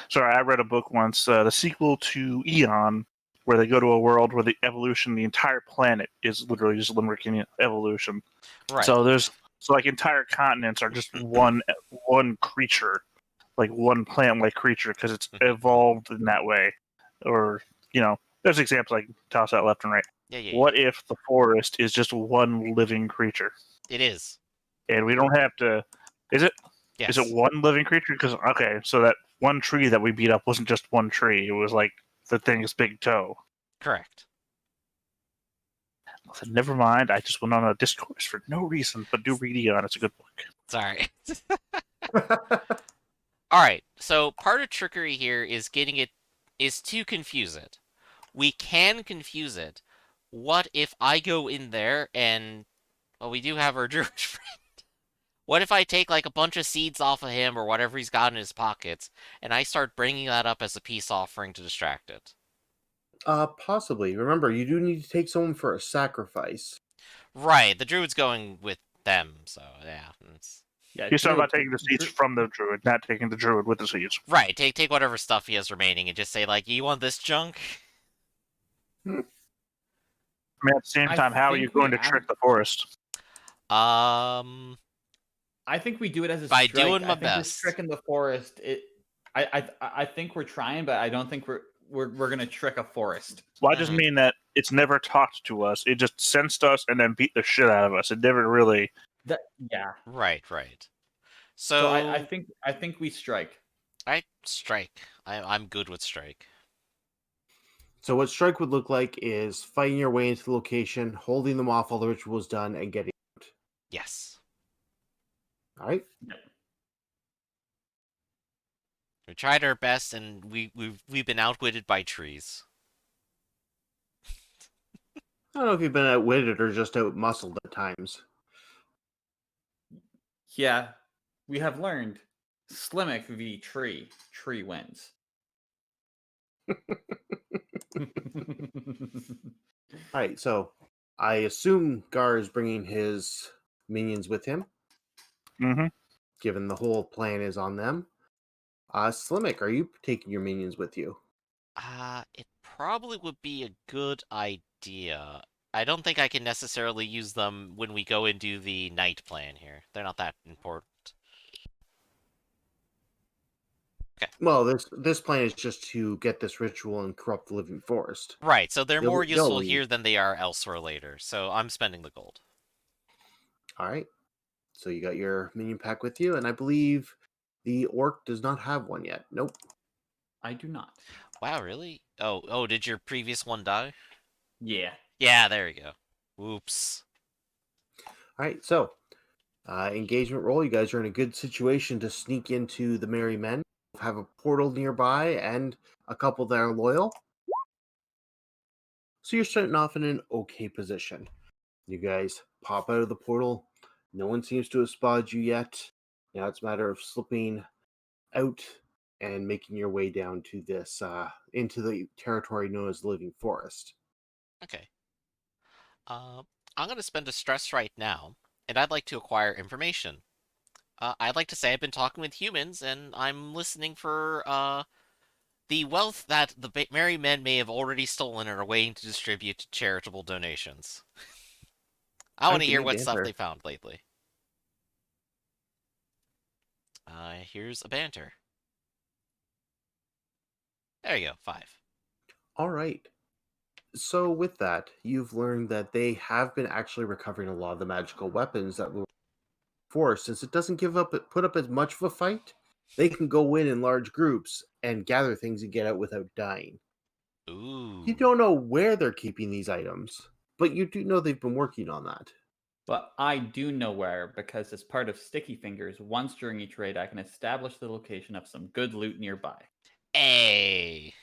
Speaker 3: Sorry, I read a book once, the sequel to Eon, where they go to a world where the entire planet is literally just Lemurkin evolution.
Speaker 1: Right.
Speaker 3: So like entire continents are just one creature, like one plant-like creature, because it's evolved in that way. Or there's examples I can toss out left and right.
Speaker 1: Yeah.
Speaker 3: What if the forest is just one living creature?
Speaker 1: It is.
Speaker 3: And we don't have to. Is it?
Speaker 1: Yes.
Speaker 3: Is it one living creature? Because okay, so that one tree that we beat up wasn't just one tree. It was like the thing's big toe.
Speaker 1: Correct.
Speaker 3: I said, never mind. I just went on a discourse for no reason, but do read Eon. It's a good book.
Speaker 1: Sorry. Alright, so part of trickery here is to confuse it. We can confuse it. What if I go in there and, well, we do have our druid friend. What if I take, like, a bunch of seeds off of him or whatever he's got in his pockets, and I start bringing that up as a peace offering to distract it?
Speaker 2: Possibly. Remember, you do need to take someone for a sacrifice.
Speaker 1: Right, the druid's going with them, so yeah.
Speaker 3: He's talking about taking the seeds from the druid, not taking the druid with the seeds.
Speaker 1: Right, take whatever stuff he has remaining and just say, like, you want this junk?
Speaker 3: I mean, at the same time, how are you going to trick the forest?
Speaker 4: I think we do it as a
Speaker 1: by
Speaker 4: strike.
Speaker 1: doing my
Speaker 4: I think
Speaker 1: best.
Speaker 4: We're tricking the forest. I think we're trying, but I don't think we're gonna trick a forest.
Speaker 3: Well, I just mean that it's never talked to us. It just sensed us and then beat the shit out of us. It never really.
Speaker 4: Yeah.
Speaker 1: Right. So
Speaker 4: I think we strike.
Speaker 1: I strike. I'm good with strike.
Speaker 2: So what strike would look like is fighting your way into the location, holding them off while the ritual is done, and getting out.
Speaker 1: Yes.
Speaker 2: All right.
Speaker 1: We tried our best, and we've been outwitted by trees.
Speaker 2: I don't know if you've been outwitted or just outmuscled at times.
Speaker 4: Yeah, we have learned. Slimmick v. Tree. Tree wins.
Speaker 2: All right, so I assume Gar is bringing his minions with him.
Speaker 3: Mm-hmm.
Speaker 2: Given the whole plan is on them. Slimmick, are you taking your minions with you?
Speaker 1: It probably would be a good idea. I don't think I can necessarily use them when we go and do the night plan here. They're not that important.
Speaker 2: Well, this plan is just to get this ritual and corrupt the living forest.
Speaker 1: Right, so they're more
Speaker 2: They'll
Speaker 1: useful
Speaker 2: leave.
Speaker 1: here than they are elsewhere later, so I'm spending the gold.
Speaker 2: All right. So you got your minion pack with you, and I believe the orc does not have one yet. Nope.
Speaker 4: I do not.
Speaker 1: Wow, really? Oh, did your previous one die?
Speaker 4: Yeah.
Speaker 1: Yeah, there you go. Whoops.
Speaker 2: All right. So engagement roll. You guys are in a good situation to sneak into the Merry Men. Have a portal nearby and a couple that are loyal. So you're starting off in an okay position. You guys pop out of the portal. No one seems to have spotted you yet. Now it's a matter of slipping out and making your way down to this into the territory known as Living Forest.
Speaker 1: Okay. I'm going to spend a stress right now, and I'd like to acquire information. I'd like to say I've been talking with humans, and I'm listening for the wealth that the merry men may have already stolen and are waiting to distribute to charitable donations. I want to hear what stuff they found lately. Here's a banter. There you go, 5.
Speaker 2: All right. So with that, you've learned that they have been actually recovering a lot of the magical weapons that were forced. Since it doesn't put up as much of a fight, they can go in large groups and gather things and get out without dying.
Speaker 1: Ooh.
Speaker 2: You don't know where they're keeping these items, but you do know they've been working on that.
Speaker 4: But I do know where, because as part of Sticky Fingers, once during each raid, I can establish the location of some good loot nearby.
Speaker 1: Hey!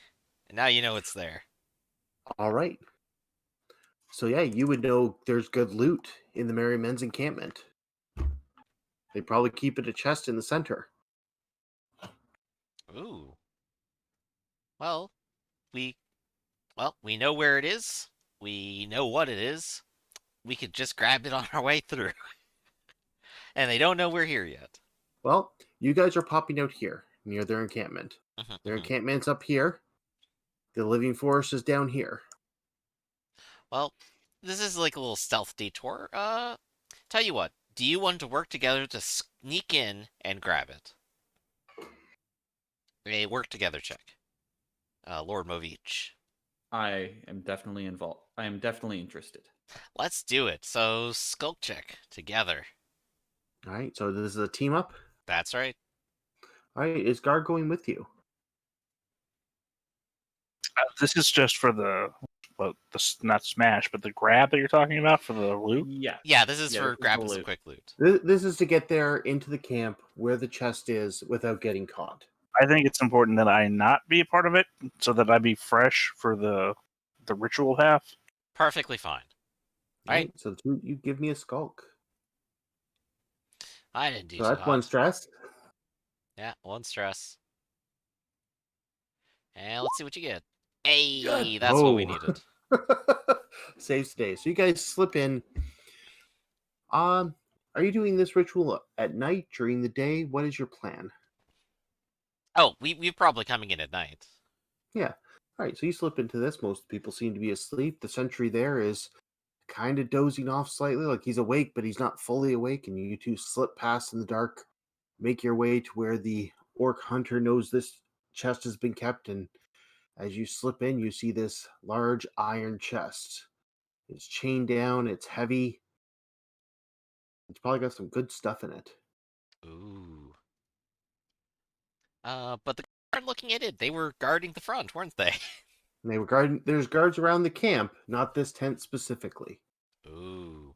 Speaker 1: And now you know it's there.
Speaker 2: All right. So yeah, you would know there's good loot in the Merry Men's encampment. They probably keep it a chest in the center.
Speaker 1: Ooh. Well, we know where it is. We know what it is. We could just grab it on our way through. And they don't know we're here yet.
Speaker 2: Well, you guys are popping out here near their encampment. Their encampment's up here. The living forest is down here.
Speaker 1: Well, this is like a little stealth detour. Tell you what, do you want to work together to sneak in and grab it? A work together check. Lord Movich.
Speaker 4: I am definitely involved. I am definitely interested.
Speaker 1: Let's do it. So, skulk check together.
Speaker 2: All right, so this is a team up.
Speaker 1: That's right.
Speaker 2: All right, is Guard going with you?
Speaker 3: This is just for the not smash, but the grab that you're talking about for the loot.
Speaker 1: Yeah, this is for grabbing some quick loot.
Speaker 2: This is to get there into the camp where the chest is without getting caught.
Speaker 3: I think it's important that I not be a part of it, so that I be fresh for the ritual half.
Speaker 1: Perfectly fine. All right.
Speaker 2: So you give me a skulk.
Speaker 1: I didn't do
Speaker 2: so
Speaker 1: too
Speaker 2: that's
Speaker 1: hot.
Speaker 2: one stress.
Speaker 1: Yeah, 1 stress. And let's see what you get. Hey, that's what we needed.
Speaker 2: Saves today. So you guys slip in. Are you doing this ritual at night, during the day? What is your plan?
Speaker 1: Oh, we're probably coming in at night.
Speaker 2: Yeah. All right, so you slip into this. Most people seem to be asleep. The sentry there is kind of dozing off slightly, like he's awake, but he's not fully awake. And you two slip past in the dark, make your way to where the orc hunter knows this chest has been kept. And as you slip in, you see this large iron chest. It's chained down, it's heavy. It's probably got some good stuff in it.
Speaker 1: Ooh. But the guard looking at it, they were guarding the front, weren't they?
Speaker 2: And they were guarding. There's guards around the camp, not this tent specifically.
Speaker 1: Ooh.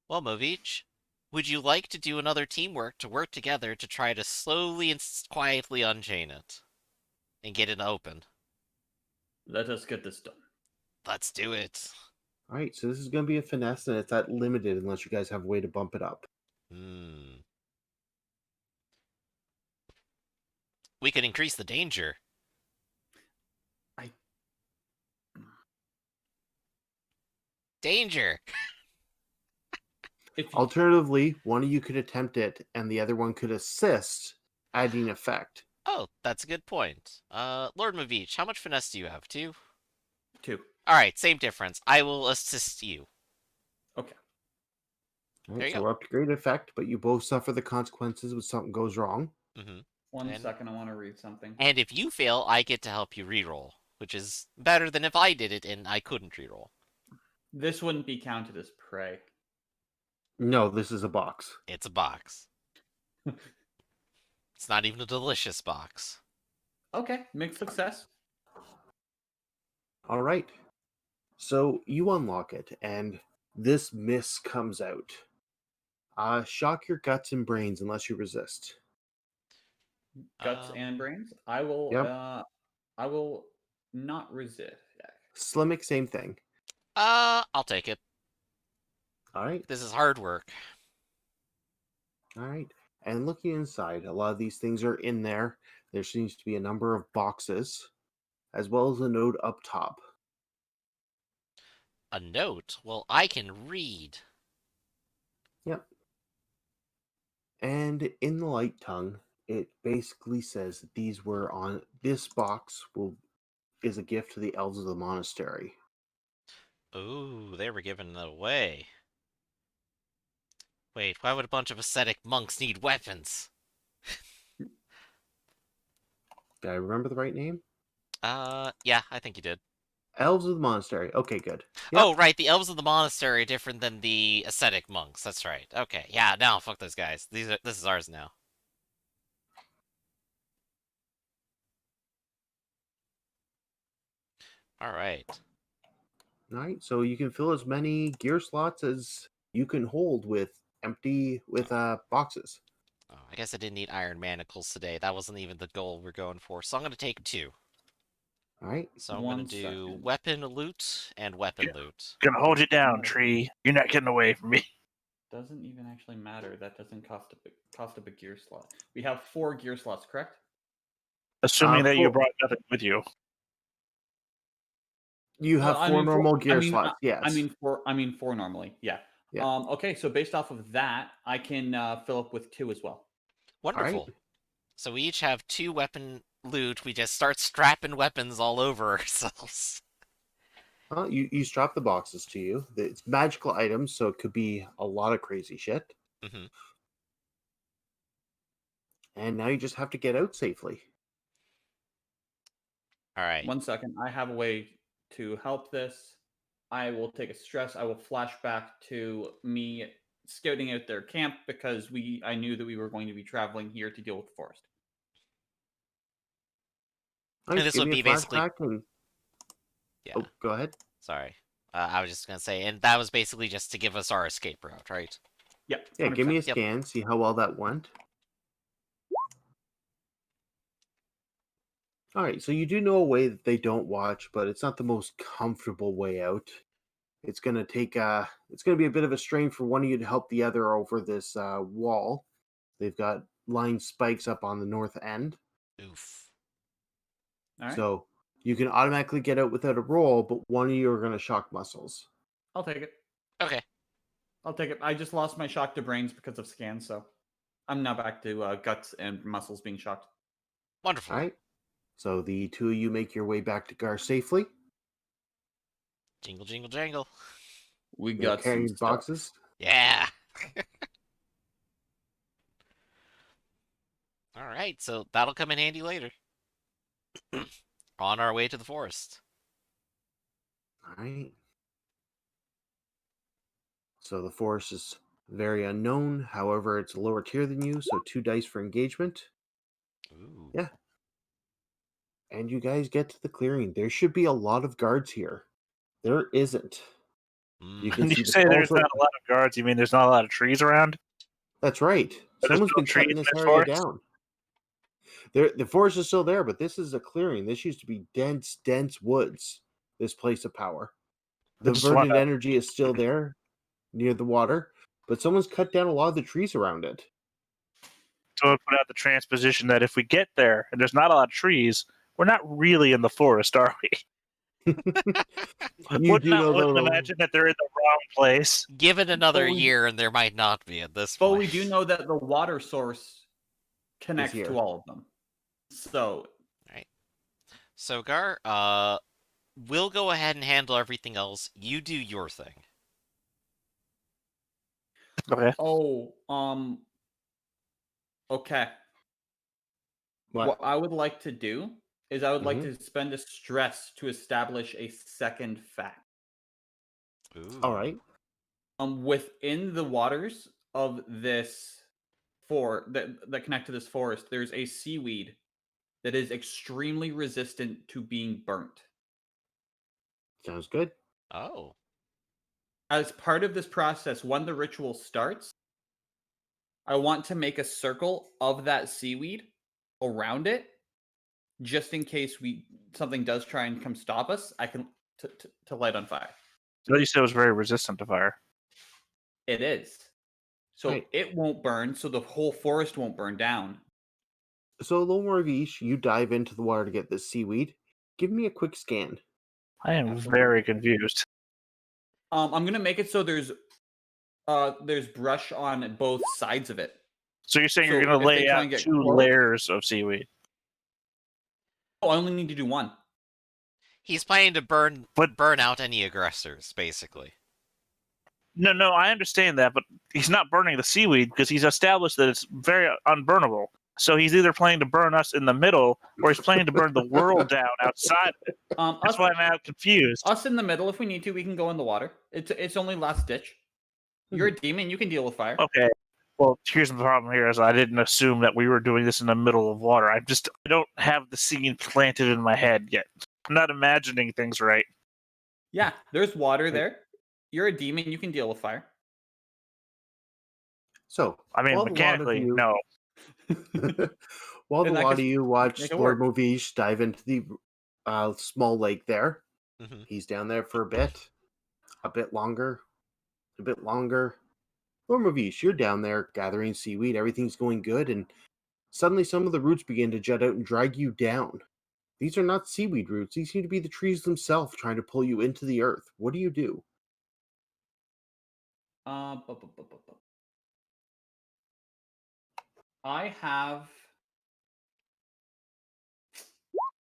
Speaker 1: Well, Movich, would you like to do another teamwork to work together to try to slowly and quietly unchain it? And get it open?
Speaker 4: Let us get this done.
Speaker 1: Let's do it.
Speaker 2: All right, so this is going to be a finesse, and it's at limited unless you guys have a way to bump it up.
Speaker 1: We could increase the danger. Danger!
Speaker 2: Alternatively, one of you could attempt it, and the other one could assist, adding effect.
Speaker 1: Oh, that's a good point. Lord Movich, how much finesse do you have? 2?
Speaker 4: 2.
Speaker 1: All right, same difference. I will assist you.
Speaker 4: Okay.
Speaker 2: All
Speaker 1: There
Speaker 2: right,
Speaker 1: you
Speaker 2: so
Speaker 1: go.
Speaker 2: we're up to great effect, but you both suffer the consequences when something goes wrong.
Speaker 1: Mm-hmm.
Speaker 4: One second, I want to read something.
Speaker 1: And if you fail, I get to help you reroll, which is better than if I did it and I couldn't reroll.
Speaker 4: This wouldn't be counted as prey.
Speaker 2: No, this is a box.
Speaker 1: It's a box. It's not even a delicious box.
Speaker 4: Okay, mixed success.
Speaker 2: All right. So you unlock it, and this mist comes out. Shock your guts and brains unless you resist.
Speaker 4: Guts and brains. I will.
Speaker 2: Yep.
Speaker 4: I will not resist.
Speaker 2: Slimmick, same thing.
Speaker 1: I'll take it.
Speaker 2: All right.
Speaker 1: This is hard work.
Speaker 2: All right. And looking inside, a lot of these things are in there. There seems to be a number of boxes, as well as a note up top.
Speaker 1: A note? Well, I can read.
Speaker 2: Yep. And in the light tongue, it basically says that these were on this box is a gift to the Elves of the Monastery.
Speaker 1: Ooh, they were giving it away. Wait, why would a bunch of ascetic monks need weapons?
Speaker 2: Did I remember the right name?
Speaker 1: Yeah, I think you did.
Speaker 2: Elves of the Monastery. Okay, good. Yep.
Speaker 1: Oh, right, the Elves of the Monastery are different than the ascetic monks. That's right. Okay, yeah, now fuck those guys. This is ours now. All right.
Speaker 2: All right, so you can fill as many gear slots as you can hold with boxes.
Speaker 1: Oh, I guess I didn't need iron manacles today. That wasn't even the goal we're going for. So I'm going to take 2.
Speaker 2: All right.
Speaker 1: So I'm going to do weapon loot and weapon loot.
Speaker 3: Gonna hold you down, tree. You're not getting away from me.
Speaker 4: Doesn't even actually matter. That doesn't cost a gear slot. We have 4 gear slots, correct?
Speaker 3: Assuming that you brought nothing with you.
Speaker 2: You have 4 normal gear slots. Yes.
Speaker 4: I mean 4 normally. Yeah.
Speaker 2: Yeah.
Speaker 4: Okay, so based off of that, I can fill up with 2 as well.
Speaker 1: Wonderful. Right. So we each have 2 weapon loot. We just start strapping weapons all over ourselves.
Speaker 2: You strap the boxes to you. It's magical items, so it could be a lot of crazy shit.
Speaker 1: Mm-hmm.
Speaker 2: And now you just have to get out safely.
Speaker 1: All right.
Speaker 4: 1 second. I have a way to help this. I will take a stress. I will flash back to me scouting out their camp because I knew that we were going to be traveling here to deal with the forest.
Speaker 2: Nice.
Speaker 1: And this would be basically.
Speaker 2: Yeah. Oh, go ahead.
Speaker 1: Sorry. I was just going to say, and that was basically just to give us our escape route, right?
Speaker 4: Yep.
Speaker 2: Yeah, give me a scan, see how well that went. All right, so you do know a way that they don't watch, but it's not the most comfortable way out. It's going to take it's going to be a bit of a strain for one of you to help the other over this wall. They've got line spikes up on the north end.
Speaker 1: Oof.
Speaker 4: All right.
Speaker 2: So you can automatically get out without a roll, but one of you are going to shock muscles.
Speaker 4: I'll take it.
Speaker 1: Okay.
Speaker 4: I'll take it. I just lost my shock to brains because of scans, so I'm now back to guts and muscles being shocked.
Speaker 1: Wonderful.
Speaker 2: All right. So the 2 of you make your way back to Gar safely.
Speaker 1: Jingle, jingle, jangle.
Speaker 4: We got
Speaker 2: carrying
Speaker 4: some
Speaker 2: boxes.
Speaker 1: Yeah. All right, so that'll come in handy later. On our way to the forest.
Speaker 2: All right. So the forest is very unknown. However, it's a lower tier than you, so 2 dice for engagement.
Speaker 1: Ooh.
Speaker 2: Yeah. And you guys get to the clearing. There should be a lot of guards here. There isn't.
Speaker 3: You can see say there's not a lot of guards, you mean there's not a lot of trees around?
Speaker 2: That's right. Someone's been cutting this area down. The forest is still there, but this is a clearing. This used to be dense woods, this place of power. The verdant energy is still there near the water, but someone's cut down a lot of the trees around it.
Speaker 3: So it put out the transposition that if we get there and there's not a lot of trees, we're not really in the forest, are we? Wouldn't imagine that they're in the wrong place.
Speaker 1: Give it another year and there might not be at this
Speaker 4: point.
Speaker 1: But
Speaker 4: we do know that the water source connects to all of them. So
Speaker 1: right. So Gar, we'll go ahead and handle everything else. You do your thing.
Speaker 3: Okay.
Speaker 4: Oh, okay. What I would like to do is I would like to spend a stress to establish a second fact.
Speaker 1: Ooh.
Speaker 2: All right.
Speaker 4: Within the waters of this that connect to this forest, there's a seaweed that is extremely resistant to being burnt.
Speaker 2: Sounds good.
Speaker 1: Oh.
Speaker 4: As part of this process, when the ritual starts, I want to make a circle of that seaweed around it, just in case something does try and come stop us. I can to light on fire.
Speaker 3: So you said it was very resistant to fire.
Speaker 4: It is. So
Speaker 2: Right.
Speaker 4: it won't burn, so the whole forest won't burn down.
Speaker 2: So, Lomorvish, you dive into the water to get this seaweed. Give me a quick scan.
Speaker 3: I am
Speaker 4: Absolutely.
Speaker 3: very confused.
Speaker 4: I'm gonna make it so there's brush on both sides of it.
Speaker 3: So you're saying
Speaker 4: So
Speaker 3: you're going to
Speaker 4: if they
Speaker 3: lay
Speaker 4: try
Speaker 3: out
Speaker 4: and get
Speaker 3: 2
Speaker 4: close-
Speaker 3: layers of seaweed?
Speaker 4: Oh, I only need to do one.
Speaker 1: He's planning to burn
Speaker 3: But-
Speaker 1: out any aggressors, basically.
Speaker 3: No, I understand that, but he's not burning the seaweed because he's established that it's very unburnable. So he's either planning to burn us in the middle, or he's planning to burn the world down outside. That's why I'm out confused.
Speaker 4: Us in the middle, if we need to, we can go in the water. It's only last ditch. You're a demon, you can deal with fire.
Speaker 3: Okay. Well, here's the problem here: is I didn't assume that we were doing this in the middle of water. I don't have the scene planted in my head yet. I'm not imagining things right.
Speaker 4: Yeah, there's water there. You're a demon, you can deal with fire.
Speaker 2: So,
Speaker 3: I mean,
Speaker 2: while the lot of
Speaker 3: mechanically,
Speaker 2: you-
Speaker 3: no.
Speaker 2: While the
Speaker 4: In that
Speaker 2: lot of
Speaker 4: case,
Speaker 2: you watch
Speaker 4: make it
Speaker 2: Lord
Speaker 4: work.
Speaker 2: Movish dive into the small lake there,
Speaker 1: Mm-hmm.
Speaker 2: he's down there for a bit longer. Lord Movish, you're down there gathering seaweed. Everything's going good, and suddenly some of the roots begin to jut out and drag you down. These are not seaweed roots. These seem to be the trees themselves trying to pull you into the earth. What do you do?
Speaker 4: I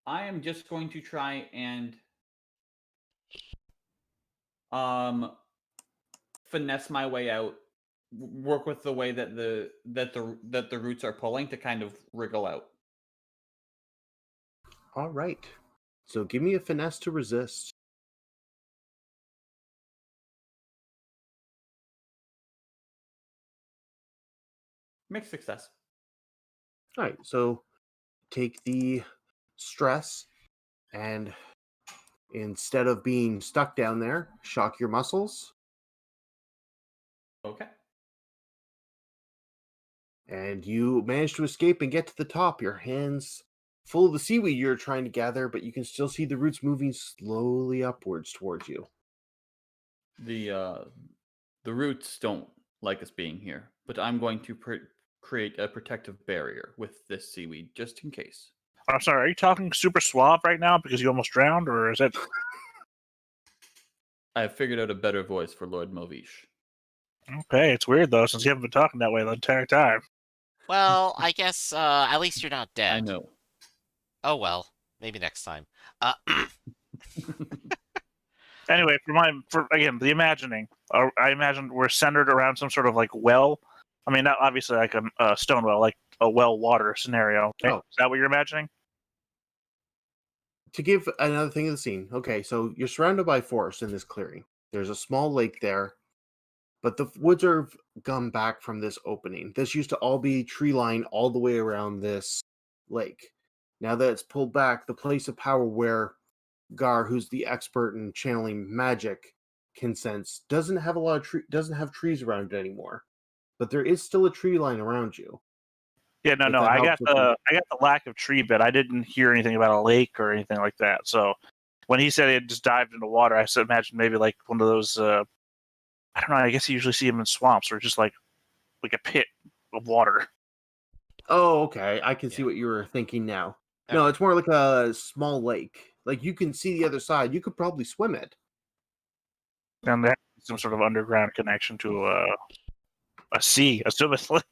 Speaker 4: am just going to try and finesse my way out, work with the way that the roots are pulling to kind of wriggle out.
Speaker 2: All right. So give me a finesse to resist.
Speaker 4: Mixed success.
Speaker 2: All right. So take the stress and instead of being stuck down there, shock your muscles.
Speaker 4: Okay.
Speaker 2: And you manage to escape and get to the top. Your hands full of the seaweed you're trying to gather, but you can still see the roots moving slowly upwards towards you.
Speaker 4: The roots don't like us being here, but I'm going to create a protective barrier with this seaweed just in case.
Speaker 3: I'm sorry, are you talking super suave right now because you almost drowned, or is it?
Speaker 4: I have figured out a better voice for Lord Movish.
Speaker 3: Okay, it's weird though, since you haven't been talking that way the entire time.
Speaker 1: Well, I guess at least you're not dead.
Speaker 4: I know.
Speaker 1: Oh well, maybe next time.
Speaker 3: Anyway, for again the imagining, I imagine we're centered around some sort of like well. I mean, not obviously like a stone well, like a well water scenario. Okay?
Speaker 2: Oh.
Speaker 3: Is that what you're imagining?
Speaker 2: To give another thing of the scene, okay, so you're surrounded by forest in this clearing. There's a small lake there, but the woods are gone back from this opening. This used to all be tree line all the way around this lake. Now that it's pulled back, the place of power where Gar, who's the expert in channeling magic, can sense, doesn't have doesn't have trees around it anymore. But there is still a tree line around you.
Speaker 3: Yeah, no.
Speaker 2: If that
Speaker 3: I
Speaker 2: helps
Speaker 3: got
Speaker 2: with
Speaker 3: the lack of tree bit. I didn't hear anything about a lake or anything like that. So when he said he had just dived into water, I imagined maybe like one of those. I don't know. I guess you usually see them in swamps or just like a pit of water.
Speaker 2: Oh, okay. I can see
Speaker 1: Yeah.
Speaker 2: what you were thinking now. No, it's more like a small lake. Like you can see the other side. You could probably swim it.
Speaker 3: And they have some sort of underground connection to a sea, assumedly.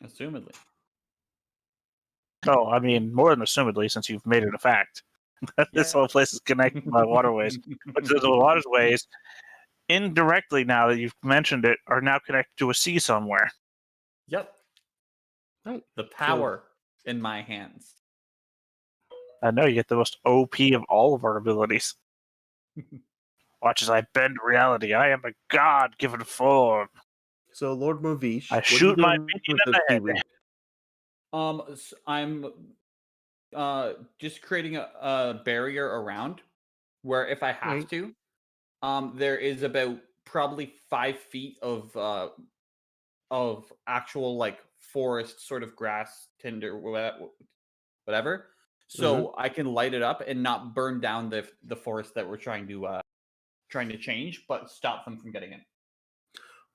Speaker 4: Assumedly.
Speaker 3: Oh, I mean, more than assumedly, since you've made it a fact. This whole place is connected by waterways. But the waterways, indirectly, now that you've mentioned it, are now connected to a sea somewhere.
Speaker 4: Yep.
Speaker 2: Right.
Speaker 4: The power in my hands.
Speaker 3: I know you get the most OP of all of our abilities. Watch as I bend reality. I am a god-given form.
Speaker 2: So, Lord Movish,
Speaker 3: I
Speaker 2: what are you
Speaker 3: shoot my
Speaker 2: doing
Speaker 3: minion
Speaker 2: with
Speaker 3: in
Speaker 2: the
Speaker 3: the head.
Speaker 2: seaweed?
Speaker 4: I'm just creating a barrier around where if I have
Speaker 2: Right.
Speaker 4: to, there is about probably 5 feet of actual like forest sort of grass, tinder, whatever. So I can light it up and not burn down the forest that we're trying to change, but stop them from getting in.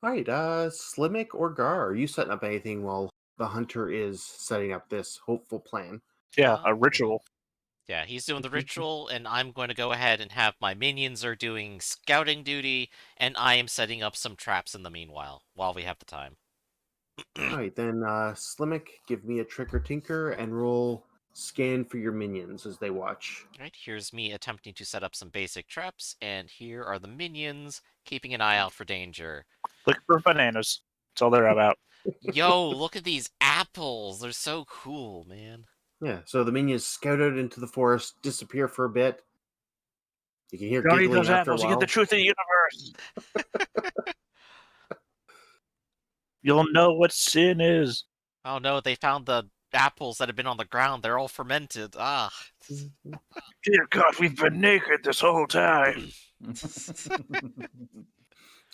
Speaker 2: All right, Slimmick or Gar, are you setting up anything while the hunter is setting up this hopeful plan?
Speaker 3: Yeah, a ritual.
Speaker 1: Yeah, he's doing the ritual, and I'm going to go ahead and have my minions are doing scouting duty, and I am setting up some traps in the meanwhile, while we have the time.
Speaker 2: All right, then, Slimmick, give me a trick or tinker and roll scan for your minions as they watch.
Speaker 1: Right, here's me attempting to set up some basic traps, and here are the minions keeping an eye out for danger.
Speaker 3: Look for bananas. That's all they're about.
Speaker 1: Yo, look at these apples! They're so cool, man.
Speaker 2: Yeah, so the minions scout out into the forest, disappear for a bit. You can hear
Speaker 3: Don't eat
Speaker 2: giggling
Speaker 3: those
Speaker 2: after a
Speaker 3: apples. You get
Speaker 2: while.
Speaker 3: the truth of the universe. You'll know what sin is.
Speaker 1: Oh no, they found the apples that have been on the ground. They're all fermented. Ah.
Speaker 3: Dear God, we've been naked this whole time.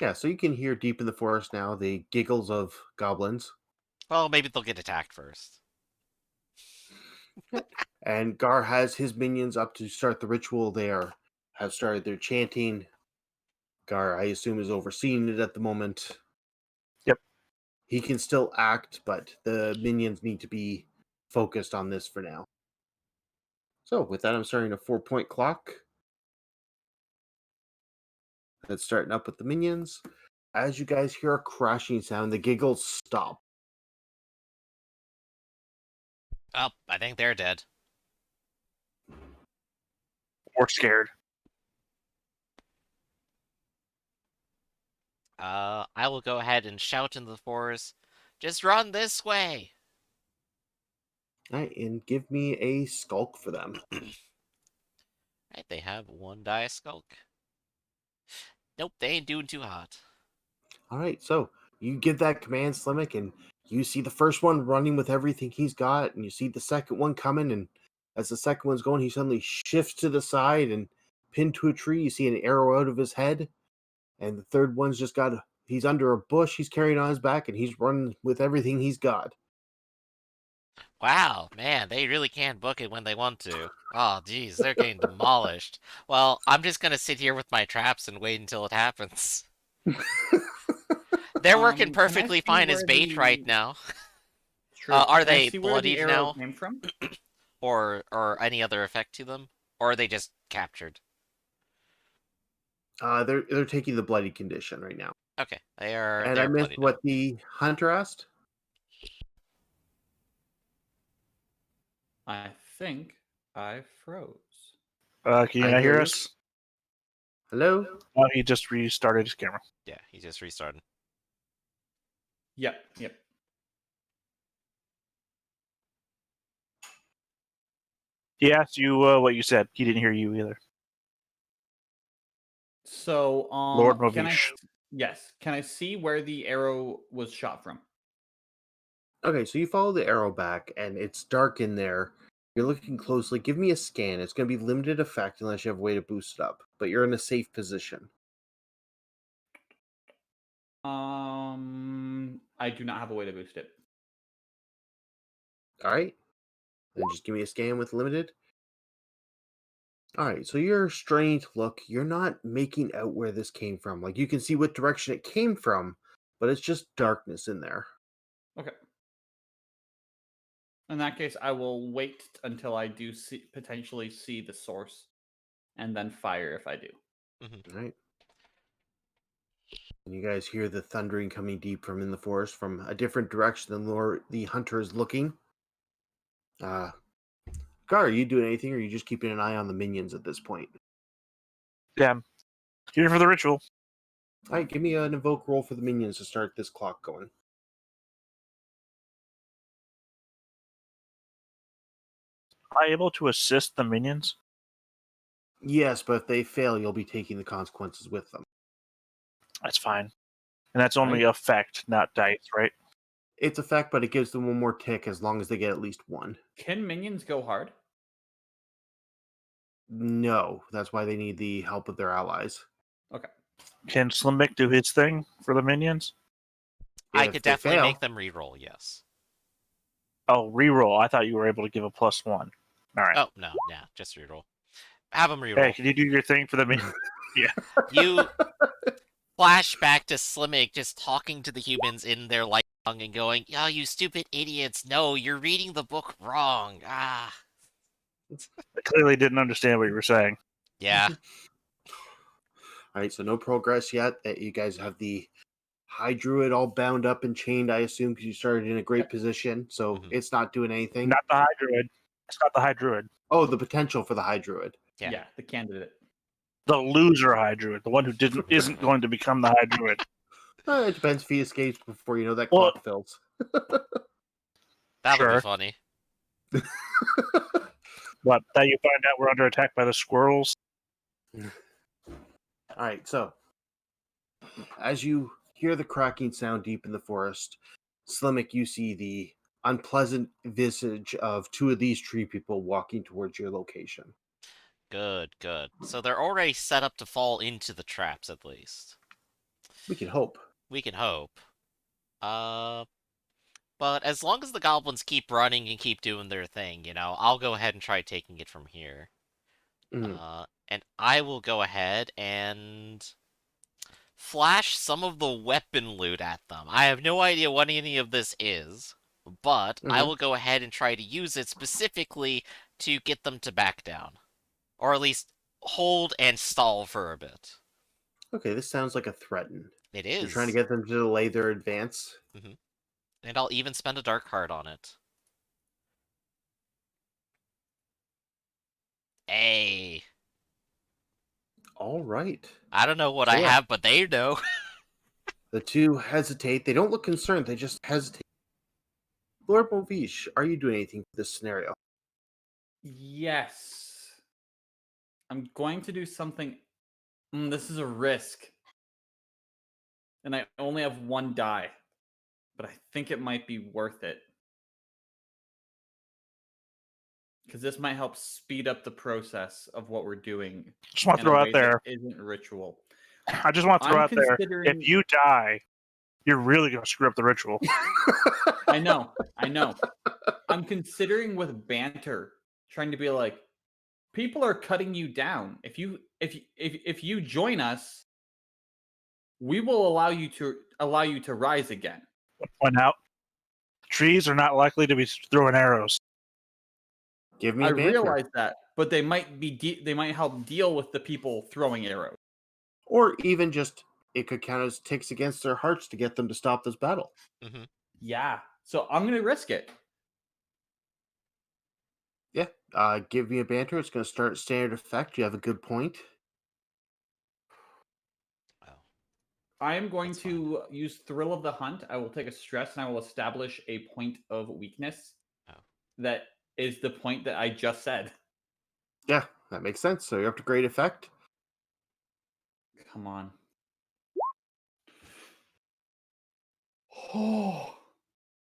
Speaker 2: Yeah, so you can hear deep in the forest now the giggles of goblins.
Speaker 1: Well, maybe they'll get attacked first.
Speaker 2: And Gar has his minions up to start the ritual. Have started their chanting. Gar, I assume, is overseeing it at the moment.
Speaker 3: Yep.
Speaker 2: He can still act, but the minions need to be focused on this for now. So with that, I'm starting a 4-point clock. That's starting up with the minions. As you guys hear a crashing sound, the giggles stop.
Speaker 1: Oh, I think they're dead.
Speaker 3: We're scared.
Speaker 1: I will go ahead and shout into the forest. Just run this way!
Speaker 2: All right, and give me a skulk for them.
Speaker 1: Right, they have one die skulk. Nope, they ain't doing too hot.
Speaker 2: All right, so you give that command, Slimmick, and you see the first one running with everything he's got, and you see the second one coming, and as the second one's going, he suddenly shifts to the side and pinned to a tree. You see an arrow out of his head, and the third one's he's under a bush, he's carrying on his back, and he's running with everything he's got.
Speaker 1: Wow, man, they really can book it when they want to. Oh, geez, they're getting demolished. Well, I'm just gonna sit here with my traps and wait until it happens. They're working
Speaker 4: Can I
Speaker 1: perfectly
Speaker 4: see
Speaker 1: fine as
Speaker 4: where
Speaker 1: bait right now.
Speaker 4: True.
Speaker 1: Are
Speaker 4: Can I
Speaker 1: they
Speaker 4: see where the
Speaker 1: bloodied
Speaker 4: arrow
Speaker 1: now,
Speaker 4: came from?
Speaker 1: or any other effect to them, or are they just captured?
Speaker 2: They're taking the bloody condition right now.
Speaker 1: Okay,
Speaker 2: And I
Speaker 1: they're
Speaker 2: missed
Speaker 1: bloodied now.
Speaker 2: what the hunter asked.
Speaker 4: I think I froze.
Speaker 3: Can you
Speaker 2: I
Speaker 3: not
Speaker 2: hear
Speaker 3: hear
Speaker 2: you.
Speaker 3: us?
Speaker 2: Hello?
Speaker 3: Oh, he just restarted his camera.
Speaker 1: Yeah, he just restarted.
Speaker 4: Yep.
Speaker 3: He asked you what you said. He didn't hear you either.
Speaker 4: So,
Speaker 3: Lord
Speaker 4: can I?
Speaker 3: Movish.
Speaker 4: Yes. Can I see where the arrow was shot from?
Speaker 2: Okay, so you follow the arrow back, and it's dark in there. You're looking closely. Give me a scan. It's going to be limited effect unless you have a way to boost it up, but you're in a safe position.
Speaker 4: I do not have a way to boost it.
Speaker 2: All right? Then just give me a scan with limited. All right, so you're straining to look. You're not making out where this came from. Like, you can see what direction it came from, but it's just darkness in there.
Speaker 4: Okay. In that case, I will wait until I do potentially see the source, and then fire if I do.
Speaker 1: Mm-hmm.
Speaker 2: All right. And you guys hear the thundering coming deep from in the forest from a different direction than the hunter is looking. Gar, are you doing anything, or are you just keeping an eye on the minions at this point?
Speaker 3: Yeah, I'm here for the ritual.
Speaker 2: All right, give me an invoke roll for the minions to start this clock going.
Speaker 3: Am I able to assist the minions?
Speaker 2: Yes, but if they fail, you'll be taking the consequences with them.
Speaker 3: That's fine. And that's only
Speaker 4: Right.
Speaker 3: effect, not dice, right?
Speaker 2: It's a fact, but it gives them one more tick as long as they get at least one.
Speaker 4: Can minions go hard?
Speaker 2: No, that's why they need the help of their allies.
Speaker 4: Okay.
Speaker 3: Can Slimbic do his thing for the minions?
Speaker 1: I
Speaker 2: If
Speaker 1: could
Speaker 2: they
Speaker 1: definitely
Speaker 2: fail,
Speaker 1: make them reroll, yes.
Speaker 3: Oh, reroll. I thought you were able to give a +1. All right.
Speaker 1: Oh, no, just reroll. Have them
Speaker 3: Hey,
Speaker 1: reroll.
Speaker 3: can you do your thing for the minions?
Speaker 1: You flash back to Slimmig just talking to the humans in their light tongue and going, "Oh, you stupid idiots! No, you're reading the book wrong. Ah,
Speaker 3: I clearly didn't understand what you were saying.
Speaker 1: yeah,
Speaker 2: all right, so no progress yet. You guys have the High Druid all bound up and chained, I assume, because you started in a great
Speaker 4: Yep.
Speaker 2: position, so
Speaker 1: Mhm.
Speaker 2: it's not doing anything.
Speaker 3: Not the High Druid. It's not the High Druid.
Speaker 2: Oh, the potential for the High Druid.
Speaker 1: Yeah.
Speaker 4: Yeah, the candidate.
Speaker 3: The loser High Druid. The one who isn't going to become the High Druid.
Speaker 2: It depends if he escapes before that
Speaker 3: Well-
Speaker 2: clock fills.
Speaker 1: that'll be
Speaker 3: Sure.
Speaker 1: funny."
Speaker 3: But now you find out we're under attack by the squirrels.
Speaker 2: All right, so as you hear the cracking sound deep in the forest, Slimmick, you see the unpleasant visage of two of these tree people walking towards your location.
Speaker 1: Good, good. So they're already set up to fall into the traps, at least.
Speaker 2: We can hope.
Speaker 1: We can hope. But as long as the goblins keep running and keep doing their thing, I'll go ahead and try taking it from here. And I will go ahead and flash some of the weapon loot at them. I have no idea what any of this is, but I will go ahead and try to use it specifically to get them to back down. Or at least hold and stall for a bit.
Speaker 2: Okay, this sounds like a threaten.
Speaker 1: It
Speaker 2: You're trying to
Speaker 1: is.
Speaker 2: get them to delay their advance.
Speaker 1: And I'll even spend a dark card on it. Hey.
Speaker 2: All right.
Speaker 1: I don't know what
Speaker 2: So
Speaker 1: I
Speaker 2: yeah.
Speaker 1: have, but they know.
Speaker 2: The two hesitate. They don't look concerned. They just hesitate. Lord Movish, are you doing anything for this scenario?
Speaker 4: Yes. I'm going to do something. This is a risk. And I only have one die. But I think it might be worth it. Because this might help speed up the process of what we're doing
Speaker 3: Just want to
Speaker 4: in a
Speaker 3: throw
Speaker 4: way
Speaker 3: out there.
Speaker 4: that isn't ritual.
Speaker 3: I just want to throw
Speaker 4: I'm
Speaker 3: out there.
Speaker 4: considering-
Speaker 3: If you die, you're really going to screw up the ritual.
Speaker 4: I know. I'm considering with banter, trying to be like, people are cutting you down. If you join us, we will allow you to rise again.
Speaker 3: Point out, trees are not likely to be throwing arrows.
Speaker 2: Give me
Speaker 4: I
Speaker 2: a banter.
Speaker 4: realize that, but they might they might help deal with the people throwing arrows.
Speaker 2: Or even just, it could count as ticks against their hearts to get them to stop this battle.
Speaker 4: Yeah. So I'm gonna risk it.
Speaker 2: Yeah. Give me a banter. It's going to start standard effect. You have a good point.
Speaker 1: Oh.
Speaker 4: I am going
Speaker 1: That's
Speaker 4: to use Thrill of the Hunt. I will take a stress and I will establish a point of weakness.
Speaker 1: Oh.
Speaker 4: That is the point that I just said.
Speaker 2: Yeah, that makes sense. So you're up to great effect.
Speaker 4: Come on. Oh.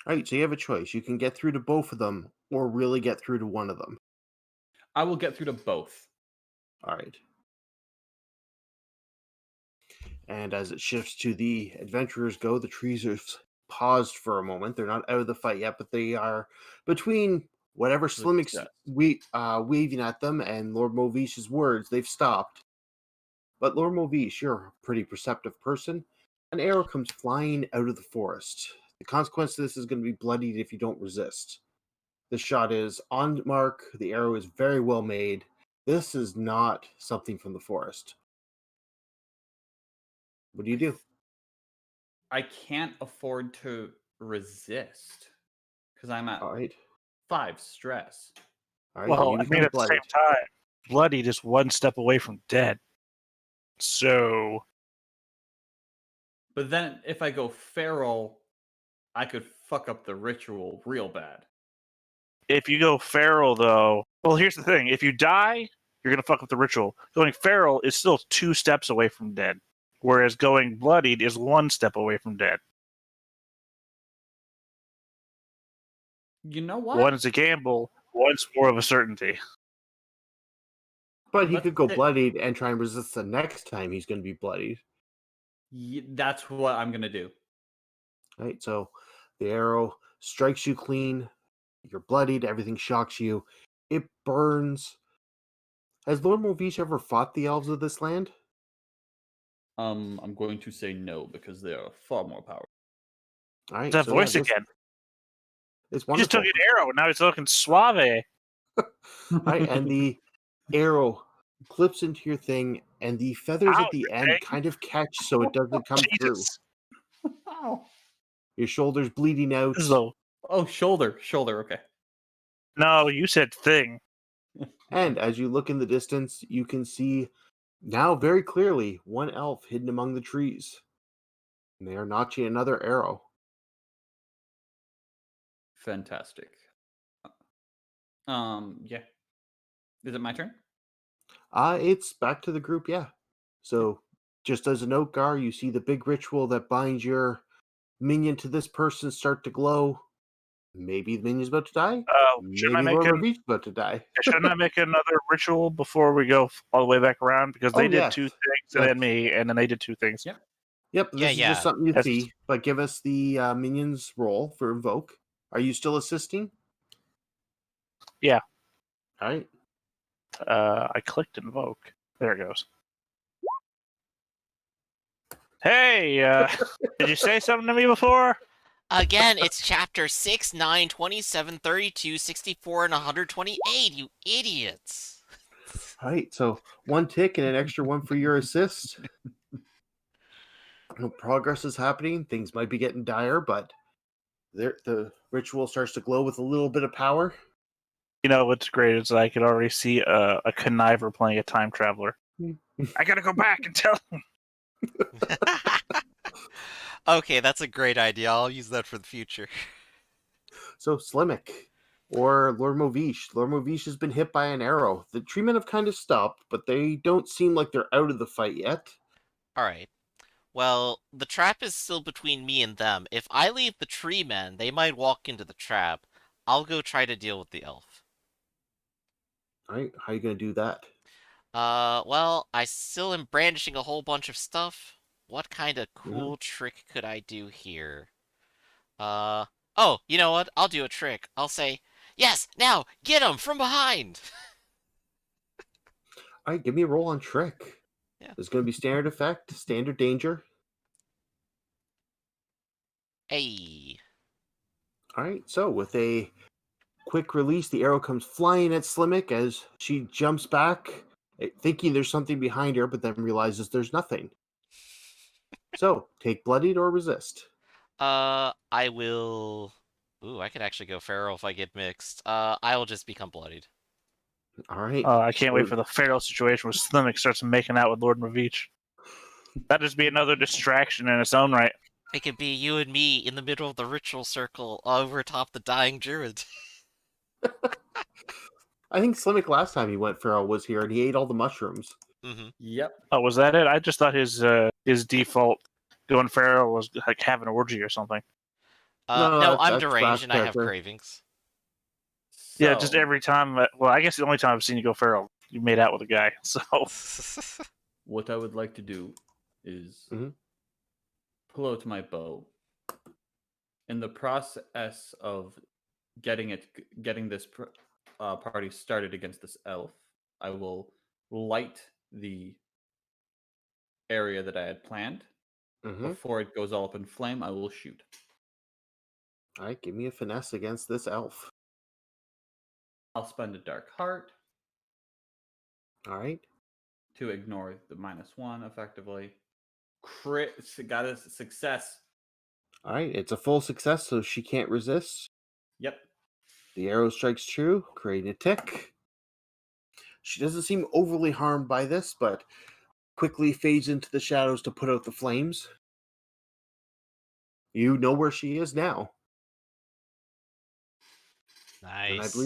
Speaker 2: All right, so you have a choice. You can get through to both of them or really get through to one of them.
Speaker 4: I will get through to both.
Speaker 2: All right. And as it shifts to the adventurers go, the trees are paused for a moment. They're not out of the fight yet, but they are between whatever Slimmix
Speaker 4: Yes.
Speaker 2: waving at them and Lord Movish's words. They've stopped. But Lord Movish, you're a pretty perceptive person. An arrow comes flying out of the forest. The consequence of this is going to be bloodied if you don't resist. The shot is on mark. The arrow is very well made. This is not something from the forest. What do you do?
Speaker 4: I can't afford to resist because I'm at
Speaker 2: All right.
Speaker 4: 5 stress.
Speaker 2: All right,
Speaker 3: Well,
Speaker 2: you
Speaker 3: I mean,
Speaker 2: become
Speaker 3: at the same
Speaker 2: bloodied.
Speaker 3: time, bloodied is one step away from dead. So
Speaker 4: But then if I go feral, I could fuck up the ritual real bad.
Speaker 3: if you go feral, though, well, here's the thing: if you die, you're gonna fuck up the ritual. Going feral is still 2 steps away from dead, whereas going bloodied is 1 step away from dead.
Speaker 4: You know what?
Speaker 3: One is a gamble, one's more of a certainty.
Speaker 2: But he
Speaker 4: Let's
Speaker 2: could go
Speaker 4: say-
Speaker 2: bloodied and try and resist the next time he's going to be bloodied.
Speaker 4: That's what I'm gonna do.
Speaker 2: Right, so the arrow strikes you clean. You're bloodied. Everything shocks you. It burns. Has Lord Movish ever fought the elves of this land?
Speaker 4: I'm going to say no because they are far more powerful.
Speaker 2: All right,
Speaker 3: That
Speaker 2: so yeah,
Speaker 3: voice
Speaker 2: this
Speaker 3: again.
Speaker 2: it's
Speaker 3: He just
Speaker 2: wonderful.
Speaker 3: took an arrow, now he's looking suave.
Speaker 2: All right, and the arrow clips into your thing, and the feathers
Speaker 3: Ow,
Speaker 2: at the
Speaker 3: your
Speaker 2: end
Speaker 3: thing.
Speaker 2: kind of catch so it doesn't come through.
Speaker 3: Jesus.
Speaker 4: Ow.
Speaker 2: Your shoulder's bleeding out.
Speaker 3: This is a...
Speaker 4: Oh, shoulder. Okay.
Speaker 3: No, you said thing.
Speaker 2: And as you look in the distance, you can see now very clearly one elf hidden among the trees. And they are notching another arrow.
Speaker 4: Fantastic. Yeah. Is it my turn?
Speaker 2: It's back to the group, yeah. So just as a note, Gar, you see the big ritual that binds your minion to this person start to glow. Maybe the minion's about to die.
Speaker 3: Shouldn't I
Speaker 2: Maybe
Speaker 3: make
Speaker 2: Lord
Speaker 3: an,
Speaker 2: Ravish's about to die.
Speaker 3: shouldn't I make another ritual before we go all the way back around? Because they
Speaker 2: Oh,
Speaker 3: did
Speaker 2: yes.
Speaker 3: 2 things
Speaker 2: Yes.
Speaker 3: and then me, and then they did 2 things.
Speaker 4: Yep.
Speaker 2: Yep, this is
Speaker 1: Yeah.
Speaker 2: just something you
Speaker 3: That's-
Speaker 2: see. But give us the minion's roll for invoke. Are you still assisting?
Speaker 3: Yeah.
Speaker 2: All right.
Speaker 3: I clicked invoke. There it goes. Hey, did you say something to me before?
Speaker 1: Again, it's chapter 6, 9, 27, 32, 64, and 128, you idiots.
Speaker 2: All right, so 1 tick and an extra 1 for your assist. No progress is happening. Things might be getting dire, but the ritual starts to glow with a little bit of power.
Speaker 3: You know what's great is I could already see a conniver playing a time traveler. I gotta go back and tell him.
Speaker 1: Okay, that's a great idea. I'll use that for the future.
Speaker 2: So Slimmick or Lord Movish. Lord Movish has been hit by an arrow. The treemen have kind of stopped, but they don't seem like they're out of the fight yet.
Speaker 1: Alright. Well, the trap is still between me and them. If I leave the tree men, they might walk into the trap. I'll go try to deal with the elf.
Speaker 2: All right, how are you going to do that?
Speaker 1: Well, I still am brandishing a whole bunch of stuff. What kind of cool trick could I do here? Oh, you know what? I'll do a trick. I'll say, yes, now, get him from behind!
Speaker 2: All right, give me a roll on trick.
Speaker 1: Yeah.
Speaker 2: There's going to be standard effect, standard danger.
Speaker 1: Hey.
Speaker 2: All right, so with a quick release, the arrow comes flying at Slimmick as she jumps back, thinking there's something behind her, but then realizes there's nothing. So, take bloodied or resist.
Speaker 1: I will... Ooh, I could actually go feral if I get mixed. I will just become bloodied.
Speaker 2: All right.
Speaker 3: I can't wait
Speaker 2: so-
Speaker 3: for the feral situation where Slimmick starts making out with Lord Ravich. That'd just be another distraction in its own right.
Speaker 1: It could be you and me in the middle of the ritual circle over top the dying druid.
Speaker 2: I think Slimmick last time he went feral was here and he ate all the mushrooms.
Speaker 1: Mm-hmm.
Speaker 4: Yep.
Speaker 3: Oh, was that it? I just thought his default going feral was like having an orgy or something.
Speaker 1: No, I'm
Speaker 2: that's
Speaker 1: deranged
Speaker 2: Brass
Speaker 1: and I have
Speaker 2: character.
Speaker 1: cravings.
Speaker 3: Yeah, just every time. Well, I guess the only time I've seen you go feral, you made out with a guy. So
Speaker 4: What I would like to do is
Speaker 2: Mhm.
Speaker 4: pull out my bow. In the process of getting this party started against this elf, I will light the area that I had planned.
Speaker 2: Mhm.
Speaker 4: Before it goes all up in flame, I will shoot.
Speaker 2: All right, give me a finesse against this elf.
Speaker 4: I'll spend a dark heart
Speaker 2: All right.
Speaker 4: to ignore the -1 effectively. Crit, got a success.
Speaker 2: All right, it's a full success, so she can't resist.
Speaker 4: Yep.
Speaker 2: The arrow strikes true, creating a tick. She doesn't seem overly harmed by this, but quickly fades into the shadows to put out the flames. You know where she is now. And
Speaker 1: Nice.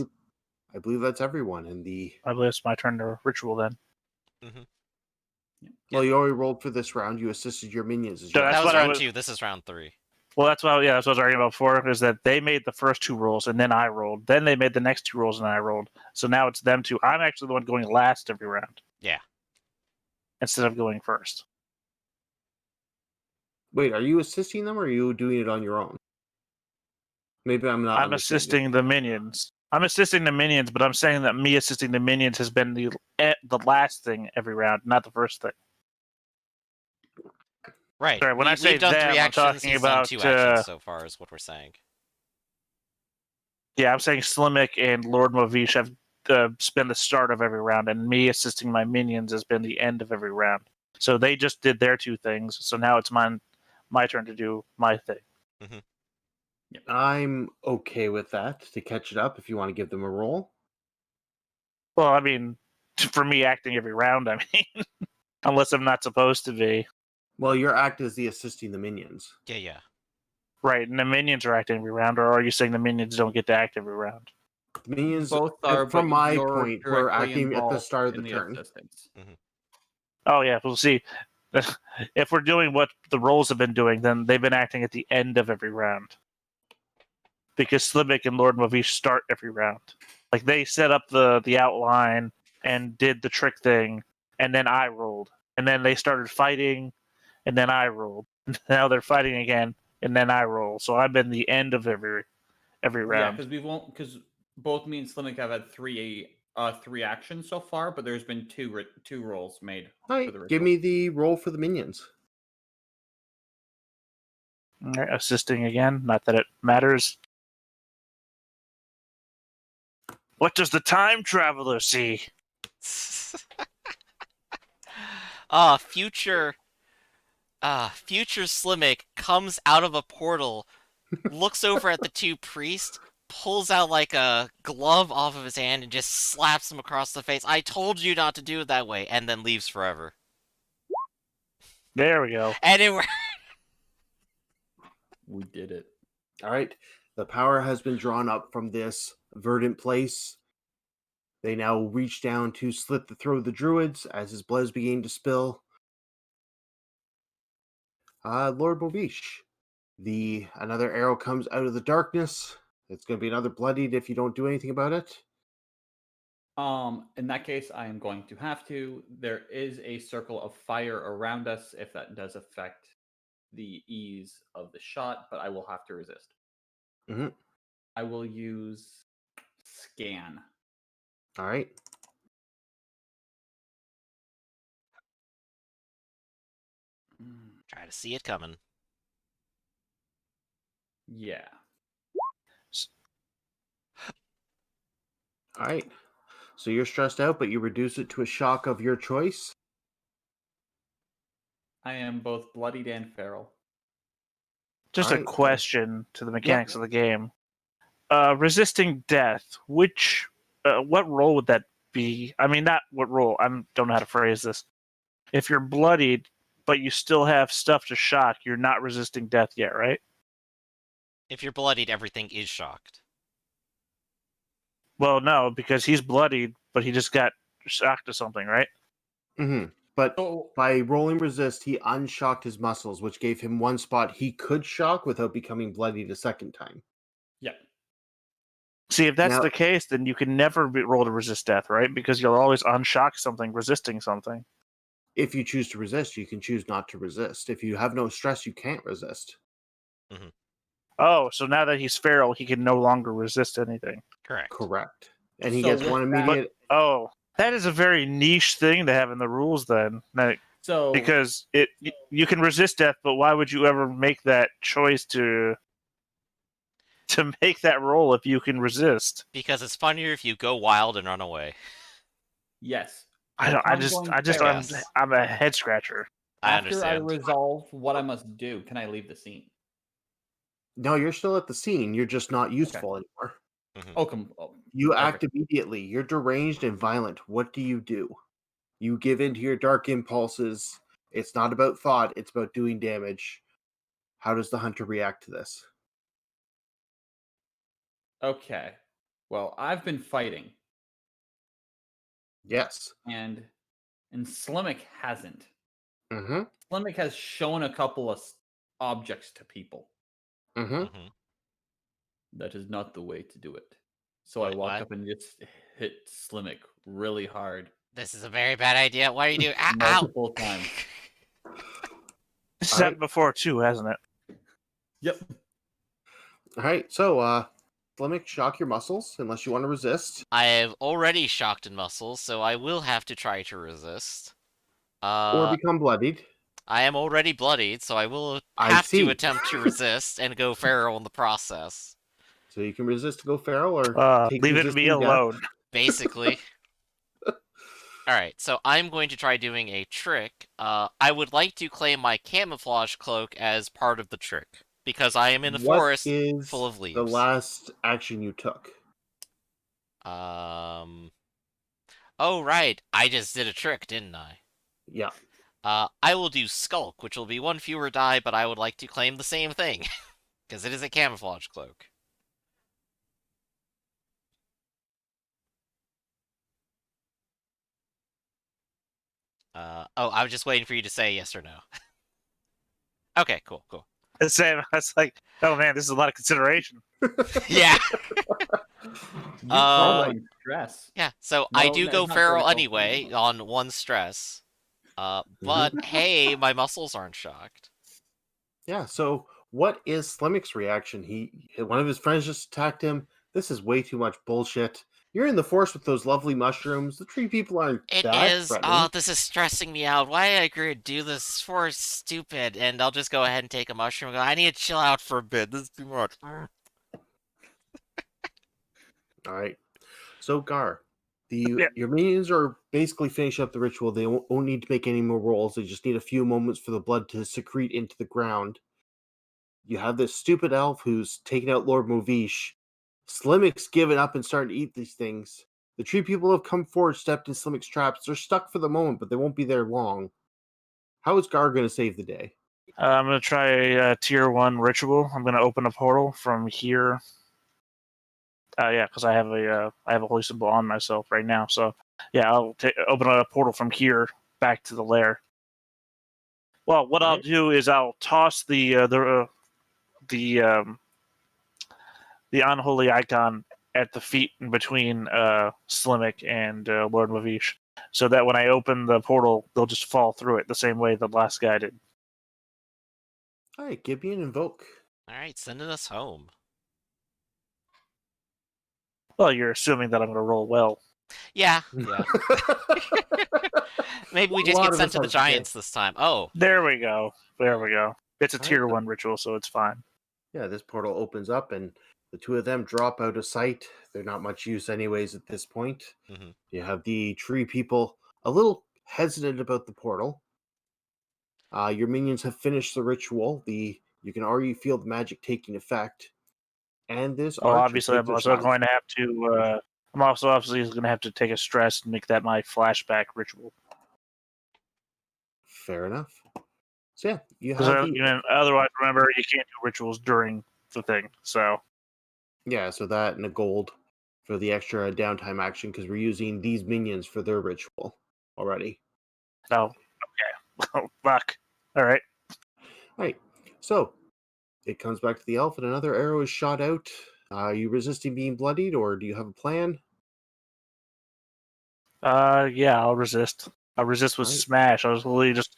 Speaker 2: I believe that's everyone in the
Speaker 3: I believe it's my turn to ritual then.
Speaker 2: Well, you already rolled for this round. You assisted your minions as
Speaker 3: So
Speaker 2: you
Speaker 3: that's
Speaker 1: That was
Speaker 3: what I
Speaker 1: round
Speaker 3: was-
Speaker 1: 2. This is round 3.
Speaker 3: Well, that's what I was arguing about before, is that they made the first 2 rolls and then I rolled. Then they made the next 2 rolls and I rolled. So now it's them 2. I'm actually the one going last every round.
Speaker 1: Yeah.
Speaker 3: Instead of going first.
Speaker 2: Wait, are you assisting them or are you doing it on your own? Maybe I'm not.
Speaker 3: I'm assisting the minions. I'm assisting the minions, but I'm saying that me assisting the minions has been the last thing every round, not the first thing.
Speaker 1: Right.
Speaker 3: Sorry, when I say
Speaker 1: we've done
Speaker 3: them,
Speaker 1: 3
Speaker 3: I'm
Speaker 1: actions.
Speaker 3: talking
Speaker 1: He's done
Speaker 3: about,
Speaker 1: 2 actions so far, is what we're saying.
Speaker 3: Yeah, I'm saying Slimmick and Lord Movish have been the start of every round, and me assisting my minions has been the end of every round. So they just did their 2 things, so now it's my turn to do my thing.
Speaker 2: I'm okay with that to catch it up if you want to give them a roll.
Speaker 3: Well, I mean, for me acting every round, I mean, unless I'm not supposed to be.
Speaker 2: Well, your act is the assisting the minions.
Speaker 1: Yeah.
Speaker 3: Right, and the minions are acting every round, or are you saying the minions don't get to act every round?
Speaker 2: The minions,
Speaker 4: Both are,
Speaker 2: from
Speaker 4: but
Speaker 2: my
Speaker 4: you're
Speaker 2: point, we're
Speaker 4: directly
Speaker 2: acting at the
Speaker 4: involved
Speaker 2: start of
Speaker 4: in
Speaker 2: the turn.
Speaker 4: assistance.
Speaker 3: Oh, yeah, we'll see. If we're doing what the roles have been doing, then they've been acting at the end of every round. Because Slimmick and Lord Movish start every round. Like, they set up the outline and did the trick thing, and then I rolled. And then they started fighting, and then I rolled. Now they're fighting again, and then I roll. So I've been the end of every
Speaker 4: Yeah,
Speaker 3: round.
Speaker 4: because both me and Slimmick have had 3 actions so far, but there's been 2 rolls made
Speaker 2: All right,
Speaker 4: for the ritual.
Speaker 2: give me the roll for the minions.
Speaker 3: All right, assisting again. Not that it matters. What does the time traveler see?
Speaker 1: Future Slimmick comes out of a portal, looks over at the 2 priests, pulls out like a glove off of his hand and just slaps him across the face. I told you not to do it that way, and then leaves forever.
Speaker 3: There we go.
Speaker 1: And
Speaker 4: We did it.
Speaker 2: All right, the power has been drawn up from this verdant place. They now reach down to slit the throat of the druids as his blood is beginning to spill. Lord Bovish, another arrow comes out of the darkness. It's going to be another bloodied if you don't do anything about it.
Speaker 4: In that case, I am going to have to. There is a circle of fire around us if that does affect the ease of the shot, but I will have to resist.
Speaker 2: Mhm.
Speaker 4: I will use scan.
Speaker 2: All right.
Speaker 1: try to see it coming.
Speaker 4: Yeah.
Speaker 2: All right. So you're stressed out, but you reduce it to a shock of your choice.
Speaker 4: I am both bloodied and feral.
Speaker 3: Just a
Speaker 2: Alright.
Speaker 3: question to the mechanics of the game. Resisting death, what role would that be? I mean, not what role, I don't know how to phrase this. If you're bloodied, but you still have stuff to shock, you're not resisting death yet, right?
Speaker 1: If you're bloodied, everything is shocked.
Speaker 3: Well, no, because he's bloodied, but he just got shocked to something, right?
Speaker 2: Mm-hmm. But
Speaker 4: So,
Speaker 2: by rolling resist, he unshocked his muscles, which gave him one spot he could shock without becoming bloodied a second time.
Speaker 4: yeah.
Speaker 3: See, if that's
Speaker 2: Now-
Speaker 3: the case, then you can never roll to resist death, right? Because you'll always unshock something, resisting something.
Speaker 2: If you choose to resist, you can choose not to resist. If you have no stress, you can't resist.
Speaker 3: Oh, so now that he's feral, he can no longer resist anything.
Speaker 1: Correct.
Speaker 2: Correct. And he
Speaker 4: So
Speaker 2: gets
Speaker 4: with
Speaker 2: one
Speaker 4: that-
Speaker 2: immediate.
Speaker 3: Oh, that is a very niche thing to have in the rules then.
Speaker 4: So
Speaker 3: Because you can resist death, but why would you ever make that choice to make that roll if you can resist?
Speaker 1: Because it's funnier if you go wild and run away.
Speaker 4: yes.
Speaker 3: I'm
Speaker 1: Yes.
Speaker 3: a head scratcher.
Speaker 1: I
Speaker 4: After I
Speaker 1: understand.
Speaker 4: resolve what I must do, can I leave the scene?
Speaker 2: No, you're still at the scene. You're just not useful anymore.
Speaker 1: Mhm.
Speaker 2: You act
Speaker 4: perfect.
Speaker 2: immediately. You're deranged and violent. What do? You give in to your dark impulses. It's not about thought, it's about doing damage. How does the hunter react to this?
Speaker 4: Okay. Well, I've been fighting,
Speaker 2: Yes.
Speaker 4: and Slimmick hasn't.
Speaker 2: Mm-hmm.
Speaker 4: Slimmick has shown a couple of objects to people.
Speaker 2: Mm-hmm.
Speaker 1: Mhm.
Speaker 4: That is not the way to do it. So I
Speaker 1: Wait,
Speaker 4: walk
Speaker 1: what?
Speaker 4: up and just hit Slimmick really hard
Speaker 1: This is a very bad idea. What are you doing? Ow!
Speaker 4: multiple times.
Speaker 3: This has
Speaker 2: All right.
Speaker 3: happened before too, hasn't it?
Speaker 4: Yep.
Speaker 2: All right. So, Flemmick, shock your muscles unless you want to resist.
Speaker 1: I have already shocked in muscles, so I will have to try to resist.
Speaker 2: Or become bloodied.
Speaker 1: I am already bloodied, so I will
Speaker 2: I
Speaker 1: have to
Speaker 2: see.
Speaker 1: attempt to resist and go feral in the process.
Speaker 2: So you can resist to go feral or take
Speaker 3: Leave it be
Speaker 2: resisting death.
Speaker 3: alone.
Speaker 1: Basically. Alright, so I'm going to try doing a trick. I would like to claim my camouflage cloak as part of the trick, because I am in a
Speaker 2: What
Speaker 1: forest full
Speaker 2: is
Speaker 1: of
Speaker 2: the
Speaker 1: leaves.
Speaker 2: last action you took?
Speaker 1: Oh, right. I just did a trick, didn't I?
Speaker 2: Yeah.
Speaker 1: I will do Skulk, which will be one fewer die, but I would like to claim the same thing, because it is a camouflage cloak. Oh, I was just waiting for you to say yes or no. Okay, cool.
Speaker 3: The same. I was like, oh man, this is a lot of consideration.
Speaker 1: Yeah.
Speaker 4: You call
Speaker 1: Uh,
Speaker 4: on stress.
Speaker 1: Yeah, so I
Speaker 4: No,
Speaker 1: do
Speaker 4: no,
Speaker 1: go
Speaker 4: it's not very
Speaker 1: feral
Speaker 4: helpful.
Speaker 1: anyway on one stress. But
Speaker 2: Mhm.
Speaker 1: hey, my muscles aren't shocked.
Speaker 2: Yeah. So what is Slimmick's reaction? One of his friends just attacked him. This is way too much bullshit. You're in the forest with those lovely mushrooms. The tree people aren't
Speaker 1: It
Speaker 2: that
Speaker 1: is. Oh,
Speaker 2: threatening.
Speaker 1: this is stressing me out. Why I agree to do this for stupid. And I'll just go ahead and take a mushroom and go, I need to chill out for a bit. This is too much.
Speaker 2: All right. So Gar,
Speaker 3: Yeah.
Speaker 2: your minions are basically finishing up the ritual. They won't need to make any more rolls. They just need a few moments for the blood to secrete into the ground. You have this stupid elf who's taken out Lord Movish. Slimmick's given up and starting to eat these things. The tree people have come forward, stepped in Slimmick's traps. They're stuck for the moment, but they won't be there long. How is Gar going to save the day?
Speaker 3: I'm gonna try a tier 1 ritual. I'm gonna open a portal from here. Yeah, because I have a holy symbol on myself right now. So yeah, I'll open a portal from here back to the lair. Well, what I'll
Speaker 2: Right.
Speaker 3: do is I'll toss the unholy icon at the feet in between Slimmick and Lord Mavish, so that when I open the portal, they'll just fall through it the same way the last guy did.
Speaker 2: All right, give me an invoke.
Speaker 1: Alright, sending us home.
Speaker 3: Well, you're assuming that I'm going to roll well.
Speaker 1: Yeah. Maybe we
Speaker 2: A
Speaker 1: just
Speaker 2: lot
Speaker 1: get
Speaker 2: of
Speaker 1: sent
Speaker 2: us
Speaker 1: to the
Speaker 2: have to say.
Speaker 1: giants this time. Oh.
Speaker 3: There we go. It's a
Speaker 2: All
Speaker 3: tier
Speaker 2: right.
Speaker 3: 1 ritual, so it's fine.
Speaker 2: Yeah, this portal opens up and the two of them drop out of sight. They're not much use anyways at this point.
Speaker 1: Mhm.
Speaker 2: You have the tree people a little hesitant about the portal. Your minions have finished the ritual. You can already feel the magic taking effect. And this
Speaker 3: Well,
Speaker 2: archer
Speaker 3: obviously,
Speaker 2: takes
Speaker 3: I'm
Speaker 2: a
Speaker 3: also
Speaker 2: shot.
Speaker 3: going to have to. I'm also obviously going to have to take a stress and make that my flashback ritual.
Speaker 2: Fair enough. So yeah, you
Speaker 3: Because
Speaker 2: have the
Speaker 3: otherwise, remember, you can't do rituals during the thing. So
Speaker 2: so that and a gold for the extra downtime action because we're using these minions for their ritual already.
Speaker 3: no, okay, oh, fuck. All right.
Speaker 2: All right, so it comes back to the elf, and another arrow is shot out. Are you resisting being bloodied, or do you have a plan?
Speaker 3: Yeah, I'll resist. I'll resist with
Speaker 2: All right,
Speaker 3: smash. I'll just literally just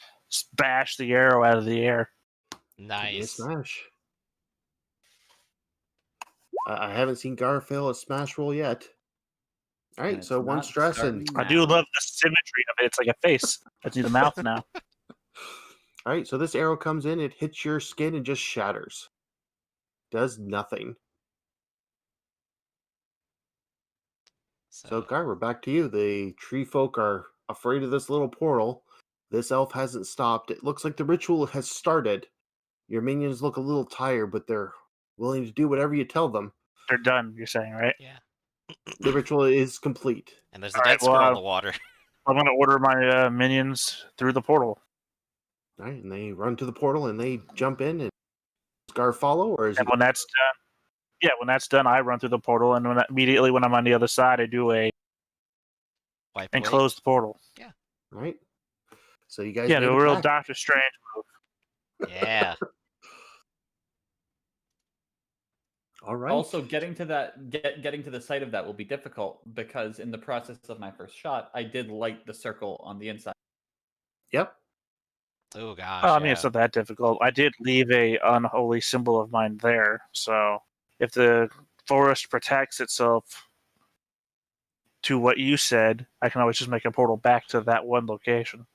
Speaker 3: bash the arrow out of the air.
Speaker 2: give me a
Speaker 1: Nice.
Speaker 2: smash. I haven't seen Gar fail a smash roll yet. All
Speaker 4: And
Speaker 2: right,
Speaker 4: it's
Speaker 2: so one
Speaker 4: not
Speaker 2: stress
Speaker 4: starting
Speaker 2: and
Speaker 3: I do
Speaker 4: now.
Speaker 3: love the symmetry of it. It's like a face. I see the mouth now.
Speaker 2: all right, so this arrow comes in, it hits your skin and just shatters. Does nothing. So,
Speaker 1: So,
Speaker 2: Gar, we're back to you. The tree folk are afraid of this little portal. This elf hasn't stopped. It looks like the ritual has started. Your minions look a little tired, but they're willing to do whatever you tell them.
Speaker 3: They're done, you're saying, right?
Speaker 1: Yeah.
Speaker 2: The ritual is complete.
Speaker 1: And there's a
Speaker 3: All
Speaker 1: dead
Speaker 3: right, well,
Speaker 1: squirrel in the water.
Speaker 3: I'm going to order my minions through the portal.
Speaker 2: All right, and they run to the portal and they jump in, and Scar follow, or is
Speaker 3: And
Speaker 2: it?
Speaker 3: when that's done, when that's done, I run through the portal, and immediately when I'm on the other side, I do and
Speaker 1: Wipe away.
Speaker 3: close the portal.
Speaker 2: Right. So you guys
Speaker 3: Yeah,
Speaker 2: made
Speaker 3: the
Speaker 2: it
Speaker 3: real
Speaker 2: back.
Speaker 3: Doctor Strange move.
Speaker 1: Yeah.
Speaker 2: All right.
Speaker 4: Also, getting to the site of that will be difficult because in the process of my first shot, I did light the circle on the inside.
Speaker 2: Yep.
Speaker 1: Oh gosh.
Speaker 3: Well, I mean, it's not that difficult. I did leave a unholy symbol of mine there, so if the forest protects itself to what you said, I can always just make a portal back to that one location.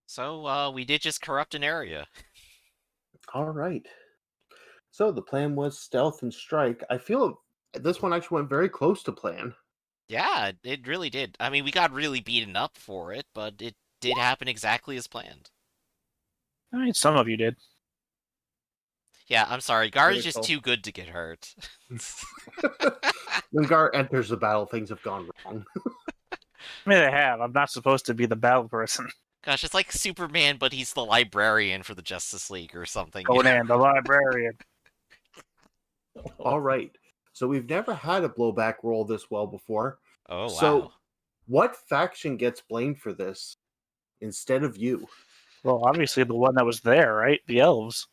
Speaker 1: So we did just corrupt an area.
Speaker 2: All right. So the plan was stealth and strike. I feel this one actually went very close to plan.
Speaker 1: Yeah, it really did. I mean, we got really beaten up for it, but it did happen exactly as planned.
Speaker 3: I mean, some of you did.
Speaker 1: Yeah, I'm sorry. Gar is
Speaker 4: Critical.
Speaker 1: just too good to get hurt.
Speaker 2: When Gar enters the battle, things have gone wrong.
Speaker 3: I mean, they have. I'm not supposed to be the battle person.
Speaker 1: Gosh, it's like Superman, but he's the librarian for the Justice League or something.
Speaker 3: Going in, the librarian.
Speaker 2: All right. So we've never had a blowback roll this well before.
Speaker 1: Oh, wow.
Speaker 2: So what faction gets blamed for this instead of you?
Speaker 3: Well, obviously the one that was there, right? The Elves.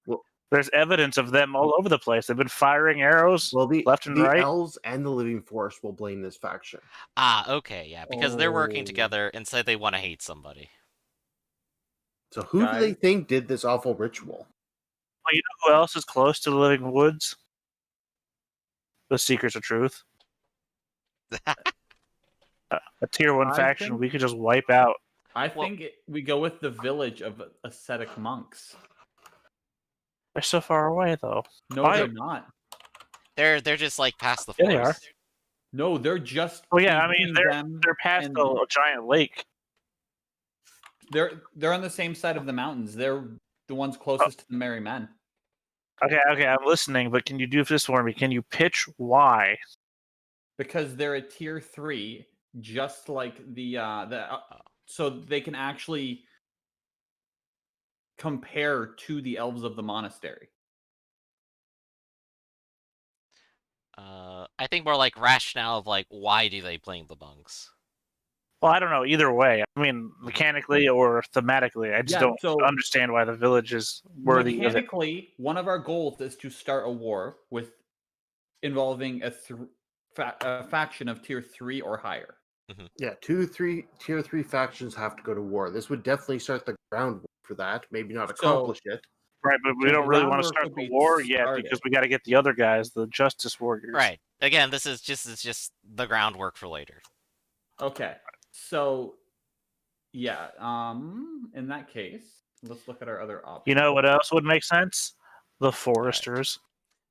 Speaker 2: Well-
Speaker 3: There's evidence of them all over the place. They've been firing arrows
Speaker 2: Well,
Speaker 3: left and
Speaker 2: the
Speaker 3: right.
Speaker 2: elves and the living forest will blame this faction.
Speaker 1: Ah, okay, yeah, because they're working
Speaker 4: Oh.
Speaker 1: together and say they want to hate somebody.
Speaker 2: So who do they
Speaker 4: Guys.
Speaker 2: think did this awful ritual?
Speaker 3: Well, you know who else is close to the Living Woods? The Seekers of Truth. A tier 1
Speaker 4: I
Speaker 3: faction
Speaker 4: think-
Speaker 3: we could just wipe out.
Speaker 4: I
Speaker 1: Well-
Speaker 4: think we go with the village of ascetic monks.
Speaker 3: They're so far away, though.
Speaker 4: No,
Speaker 3: Why-
Speaker 4: they're not.
Speaker 1: They're just like past the
Speaker 3: Yeah, they
Speaker 1: forest.
Speaker 4: No, they're just.
Speaker 3: Well, yeah, I mean,
Speaker 4: between them
Speaker 3: They're past
Speaker 4: and-
Speaker 3: a giant lake.
Speaker 4: They're on the same side of the mountains. They're the ones closest to the merry men.
Speaker 3: Okay, I'm listening, but can you do this for me? Can you pitch why?
Speaker 4: Because they're a tier 3, just like so they can actually compare to the elves of the monastery.
Speaker 1: I think more like rationale of like why do they blame the monks?
Speaker 3: Well, I don't know. Either way, I mean, mechanically or thematically, I just
Speaker 4: Yeah,
Speaker 3: don't
Speaker 4: so-
Speaker 3: understand why the village is worthy of it.
Speaker 4: Mechanically, one of our goals is to start a war involving a faction of tier 3 or higher.
Speaker 2: Yeah, tier 3 factions have to go to war. This would definitely start the groundwork for that. Maybe not accomplish it.
Speaker 3: Right, but we
Speaker 4: So
Speaker 3: don't really want to
Speaker 4: groundwork
Speaker 3: start
Speaker 4: would
Speaker 3: the
Speaker 4: be
Speaker 3: war yet
Speaker 4: started.
Speaker 3: because we got to get the other guys, the Justice Warriors.
Speaker 1: Right. Again, this is just the groundwork for later.
Speaker 4: Okay. So yeah, in that case, let's look at our other options.
Speaker 3: You know what else would make sense? The Foresters.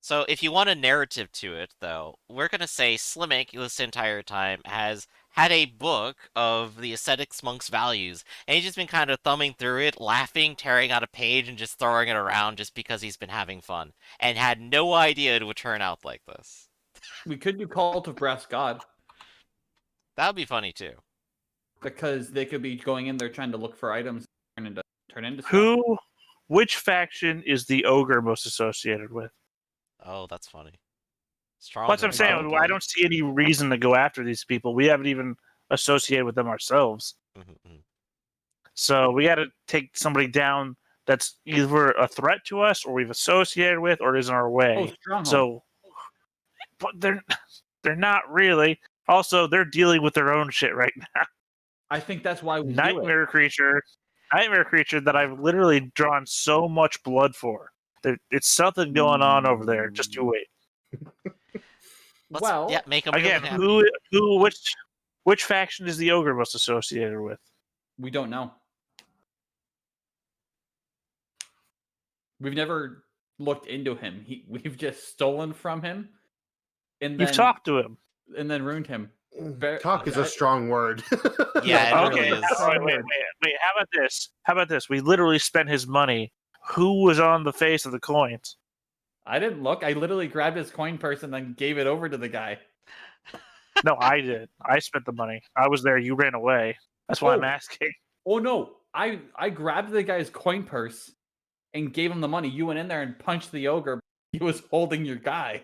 Speaker 1: So if you want a narrative to it, though, we're gonna say Slimmick this entire time has had a book of the ascetics monk's values, and he's just been kind of thumbing through it, laughing, tearing out a page, and just throwing it around just because he's been having fun, and had no idea it would turn out like this.
Speaker 4: We could do Cult of Brass God
Speaker 1: That would be funny too.
Speaker 4: because they could be going in there trying to look for items and turn into stuff.
Speaker 3: Which faction is the ogre most associated with?
Speaker 1: Oh, that's funny. Strong.
Speaker 3: That's what I'm saying.
Speaker 1: probably.
Speaker 3: I don't see any reason to go after these people. We haven't even associated with them ourselves.
Speaker 1: Mhm.
Speaker 3: So we got to take somebody down that's either a threat to us, or we've associated with, or is in our way.
Speaker 4: Oh, Stronghold.
Speaker 3: So, but they're not really. Also, they're dealing with their own shit right now.
Speaker 4: I think that's why we do it.
Speaker 3: Nightmare creature that I've literally drawn so much blood for. It's something going on over there. Just you wait.
Speaker 1: Yeah, make them
Speaker 3: Again, which faction is the ogre most associated with?
Speaker 4: We don't know. We've never looked into him. We've just stolen from him, and
Speaker 3: You've
Speaker 4: then
Speaker 3: talked to him.
Speaker 4: and then ruined him.
Speaker 2: Talk is a strong word.
Speaker 1: Yeah, it
Speaker 3: Okay.
Speaker 1: really is.
Speaker 3: Wait. How about this? We literally spent his money. Who was on the face of the coins?
Speaker 4: I didn't look. I literally grabbed his coin purse and then gave it over to the guy.
Speaker 3: No, I did. I spent the money. I was there. You ran away. That's why I'm
Speaker 4: Oh.
Speaker 3: asking.
Speaker 4: Oh no! I grabbed the guy's coin purse and gave him the money. You went in there and punched the ogre. He was holding your guy.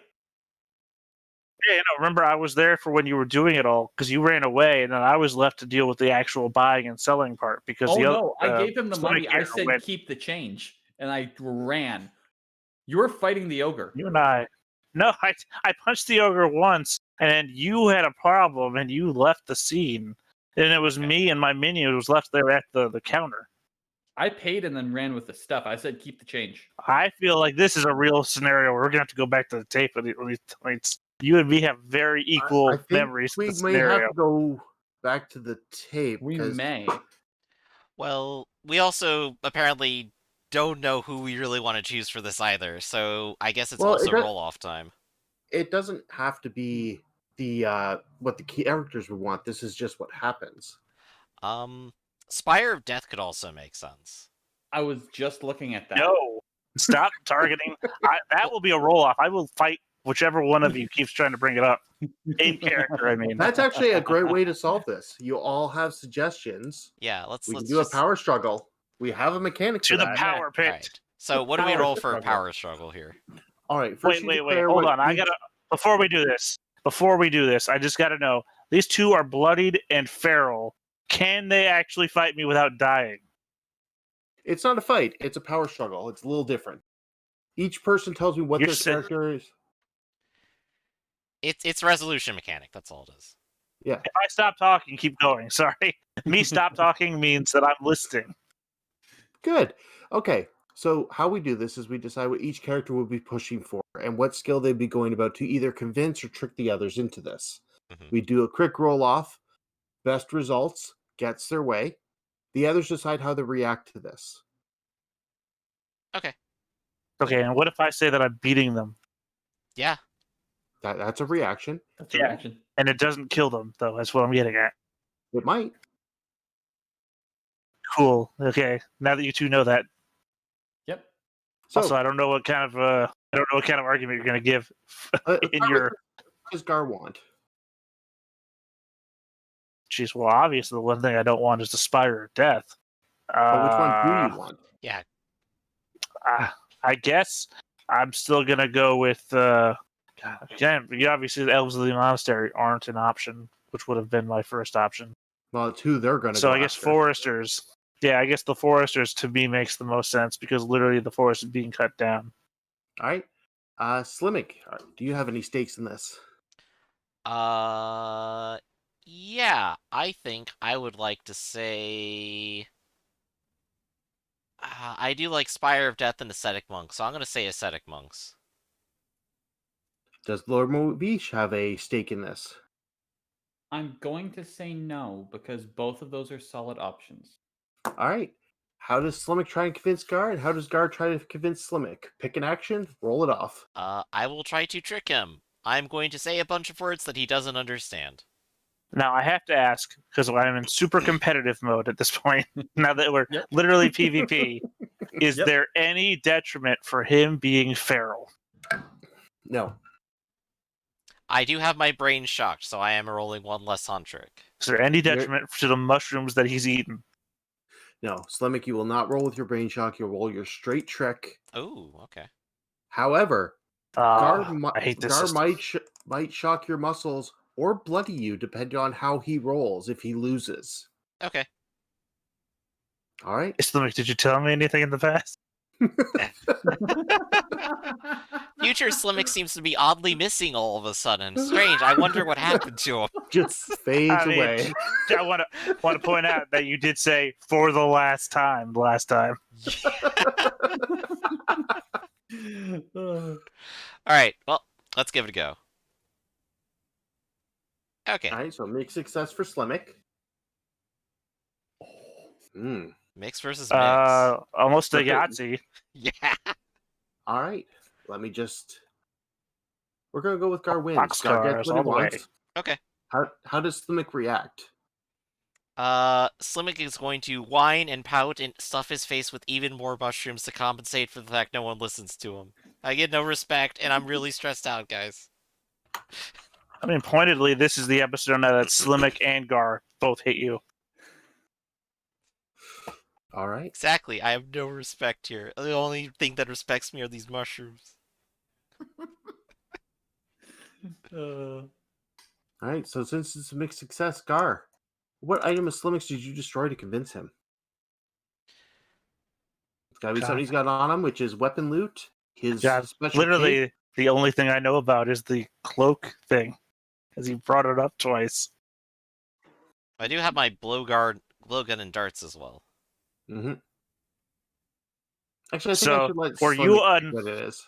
Speaker 3: Yeah, remember I was there for when you were doing it all because you ran away, and then I was left to deal with the actual buying and selling part because
Speaker 4: Oh
Speaker 3: the
Speaker 4: no! I
Speaker 3: other
Speaker 4: gave him the
Speaker 3: Sonic
Speaker 4: money. I
Speaker 3: here
Speaker 4: said
Speaker 3: went,
Speaker 4: keep the change, and I ran. You were fighting the ogre.
Speaker 3: you and I. No, I punched the ogre once, and then you had a problem, and you left the scene, and it was me and my minion who was left there at the counter.
Speaker 4: I paid and then ran with the stuff. I said keep the change.
Speaker 3: I feel like this is a real scenario where we're gonna have to go back to the tape. You and me have very equal
Speaker 2: I think
Speaker 3: memories.
Speaker 2: we
Speaker 3: of the
Speaker 2: may have
Speaker 3: scenario.
Speaker 2: to go back to the tape.
Speaker 4: We
Speaker 2: 'cause
Speaker 4: may.
Speaker 1: Well, we also apparently don't know who we really want to choose for this either, so I guess it's
Speaker 2: Well,
Speaker 1: also roll-off time.
Speaker 2: It doesn't have to be the what the characters would want. This is just what happens.
Speaker 1: Spire of Death could also make sense.
Speaker 4: I was just looking at that.
Speaker 3: No, stop targeting. That will be a roll off. I will fight whichever one of you keeps trying to bring it up. In character, I mean.
Speaker 2: That's actually a great way to solve this. You all have suggestions.
Speaker 1: Yeah, let's
Speaker 2: We can
Speaker 1: let's
Speaker 2: do a
Speaker 1: just...
Speaker 2: power struggle. We have a mechanic
Speaker 3: To
Speaker 2: for
Speaker 3: the
Speaker 2: that.
Speaker 3: power pit.
Speaker 1: Alright. So what do we
Speaker 4: Power
Speaker 1: roll for a
Speaker 4: struggle.
Speaker 1: power struggle here?
Speaker 2: All right. First
Speaker 3: Wait.
Speaker 2: you declare
Speaker 3: Hold
Speaker 2: what
Speaker 3: on. I
Speaker 2: each-
Speaker 3: gotta. Before we do this, I just gotta know. These two are bloodied and feral. Can they actually fight me without dying?
Speaker 2: It's not a fight. It's a power struggle. It's a little different. Each person tells me what
Speaker 3: You're
Speaker 2: their
Speaker 3: saying-
Speaker 2: character is.
Speaker 1: It's resolution mechanic, that's all it is.
Speaker 2: Yeah.
Speaker 3: If I stop talking, keep going. Sorry. Me stop talking means that I'm listening.
Speaker 2: Good. Okay. So how we do this is we decide what each character will be pushing for and what skill they'd be going about to either convince or trick the others into this.
Speaker 1: Mhm.
Speaker 2: We do a quick roll off. Best results gets their way. The others decide how they react to this.
Speaker 1: Okay.
Speaker 3: Okay, and what if I say that I'm beating them
Speaker 1: Yeah.
Speaker 2: That's a reaction.
Speaker 4: That's a
Speaker 3: Yeah.
Speaker 4: reaction.
Speaker 3: and it doesn't kill them, though? That's what I'm getting at.
Speaker 2: It might.
Speaker 3: Cool. Okay. Now that you two know that.
Speaker 4: Yep.
Speaker 2: So
Speaker 3: Also, I don't know what kind of argument you're going to give in your.
Speaker 2: what does Gar want?
Speaker 3: Jeez, well, obviously the one thing I don't want is the Spire of Death.
Speaker 2: But which one do you want?
Speaker 1: Yeah.
Speaker 3: I guess I'm still gonna go with. Again, obviously the Elves of the Monastery aren't an option, which would have been my first option.
Speaker 2: Well, it's who they're going to
Speaker 3: So
Speaker 2: go
Speaker 3: I guess
Speaker 2: after.
Speaker 3: Foresters. Yeah, I guess the Foresters to me makes the most sense because literally the forest is being cut down.
Speaker 2: All right. Slimmick, do you have any stakes in this?
Speaker 1: Yeah, I think I would like to say... I do like Spire of Death and Ascetic Monks, so I'm going to say Ascetic Monks.
Speaker 2: Does Lord Movish have a stake in this?
Speaker 4: I'm going to say no because both of those are solid options.
Speaker 2: All right. How does Slimmick try and convince Gar, and how does Gar try to convince Slimmick? Pick an action, roll it off.
Speaker 1: I will try to trick him. I'm going to say a bunch of words that he doesn't understand.
Speaker 3: Now I have to ask because I'm in super competitive mode at this point. Now that we're
Speaker 4: Yep.
Speaker 3: literally PvP, is
Speaker 4: Yep.
Speaker 3: there any detriment for him being feral?
Speaker 2: No.
Speaker 1: I do have my brain shocked, so I am rolling one less on trick.
Speaker 3: Is there any detriment to the mushrooms that he's eaten?
Speaker 2: No. Slimmick, you will not roll with your brain shock. You'll roll your straight trick.
Speaker 1: Oh, okay.
Speaker 2: However, Gar,
Speaker 3: I hate this
Speaker 2: Gar
Speaker 3: system.
Speaker 2: might shock your muscles or bloody you depending on how he rolls if he loses.
Speaker 1: Okay.
Speaker 2: All right?
Speaker 3: Stomach, did you tell me anything in the past?
Speaker 1: Future Slimmick seems to be oddly missing all of a sudden. Strange, I wonder what happened to him.
Speaker 2: Just fades
Speaker 3: I mean,
Speaker 2: away.
Speaker 3: I want to point out that you did say for the last time.
Speaker 1: Alright, well, let's give it a go. Okay,
Speaker 2: All right, so mixed success for Slimmick.
Speaker 1: mix versus mix.
Speaker 3: Almost a
Speaker 2: Okay.
Speaker 3: Yahtzee.
Speaker 1: Yeah.
Speaker 2: All right, let me just. We're gonna go with Gar wins.
Speaker 3: Boxcars
Speaker 2: Gar gets what he
Speaker 3: all the way.
Speaker 2: wants.
Speaker 1: Okay.
Speaker 2: How does Slimmick react?
Speaker 1: Slimmick is going to whine and pout and stuff his face with even more mushrooms to compensate for the fact no one listens to him. I get no respect, and I'm really stressed out, guys.
Speaker 3: I mean, pointedly, this is the episode now that Slimek and Gar both hate you.
Speaker 2: All right.
Speaker 1: Exactly. I have no respect here. The only thing that respects me are these mushrooms.
Speaker 2: All right. So since it's a mixed success, Gar, what item of Slimmix did you destroy to convince him? It's got to be something he's got on him, which is weapon loot, his
Speaker 3: Yeah,
Speaker 2: special cape.
Speaker 3: literally, the only thing I know about is the cloak thing, as he brought it up twice.
Speaker 1: I do have my blowgun and darts as well.
Speaker 2: Mm-hmm. Actually, I think I
Speaker 3: So,
Speaker 2: should let
Speaker 3: were you
Speaker 2: Slimmix what it is.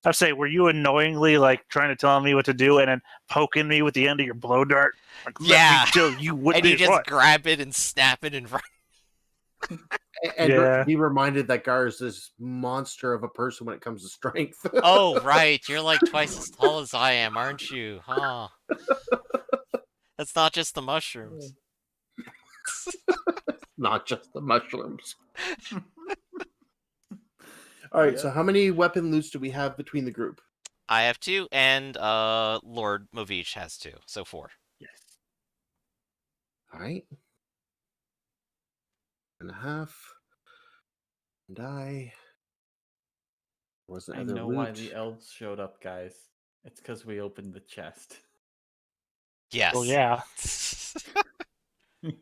Speaker 3: I'd say, were you annoyingly like trying to tell me what to do and then poking me with the end of your blow dart? Like,
Speaker 1: Yeah.
Speaker 3: let me tell you what
Speaker 1: And you
Speaker 3: this
Speaker 1: just
Speaker 3: what?
Speaker 1: grab it and snap it in front.
Speaker 2: And
Speaker 3: Yeah.
Speaker 2: be reminded that Gar is this monster of a person when it comes to strength.
Speaker 1: Oh, right. You're like twice as tall as I am, aren't you? Huh. That's not just the mushrooms.
Speaker 2: Not just the mushrooms. All right, so how many weapon loots do we have between the group?
Speaker 1: I have 2, and Lord Movich has 2, so 4.
Speaker 4: Yes.
Speaker 2: All right. And a half. And I. Wasn't
Speaker 4: I
Speaker 2: other
Speaker 4: know
Speaker 2: loot.
Speaker 4: why the elves showed up, guys. It's because we opened the chest.
Speaker 1: Yes.
Speaker 3: Well, yeah.
Speaker 1: Who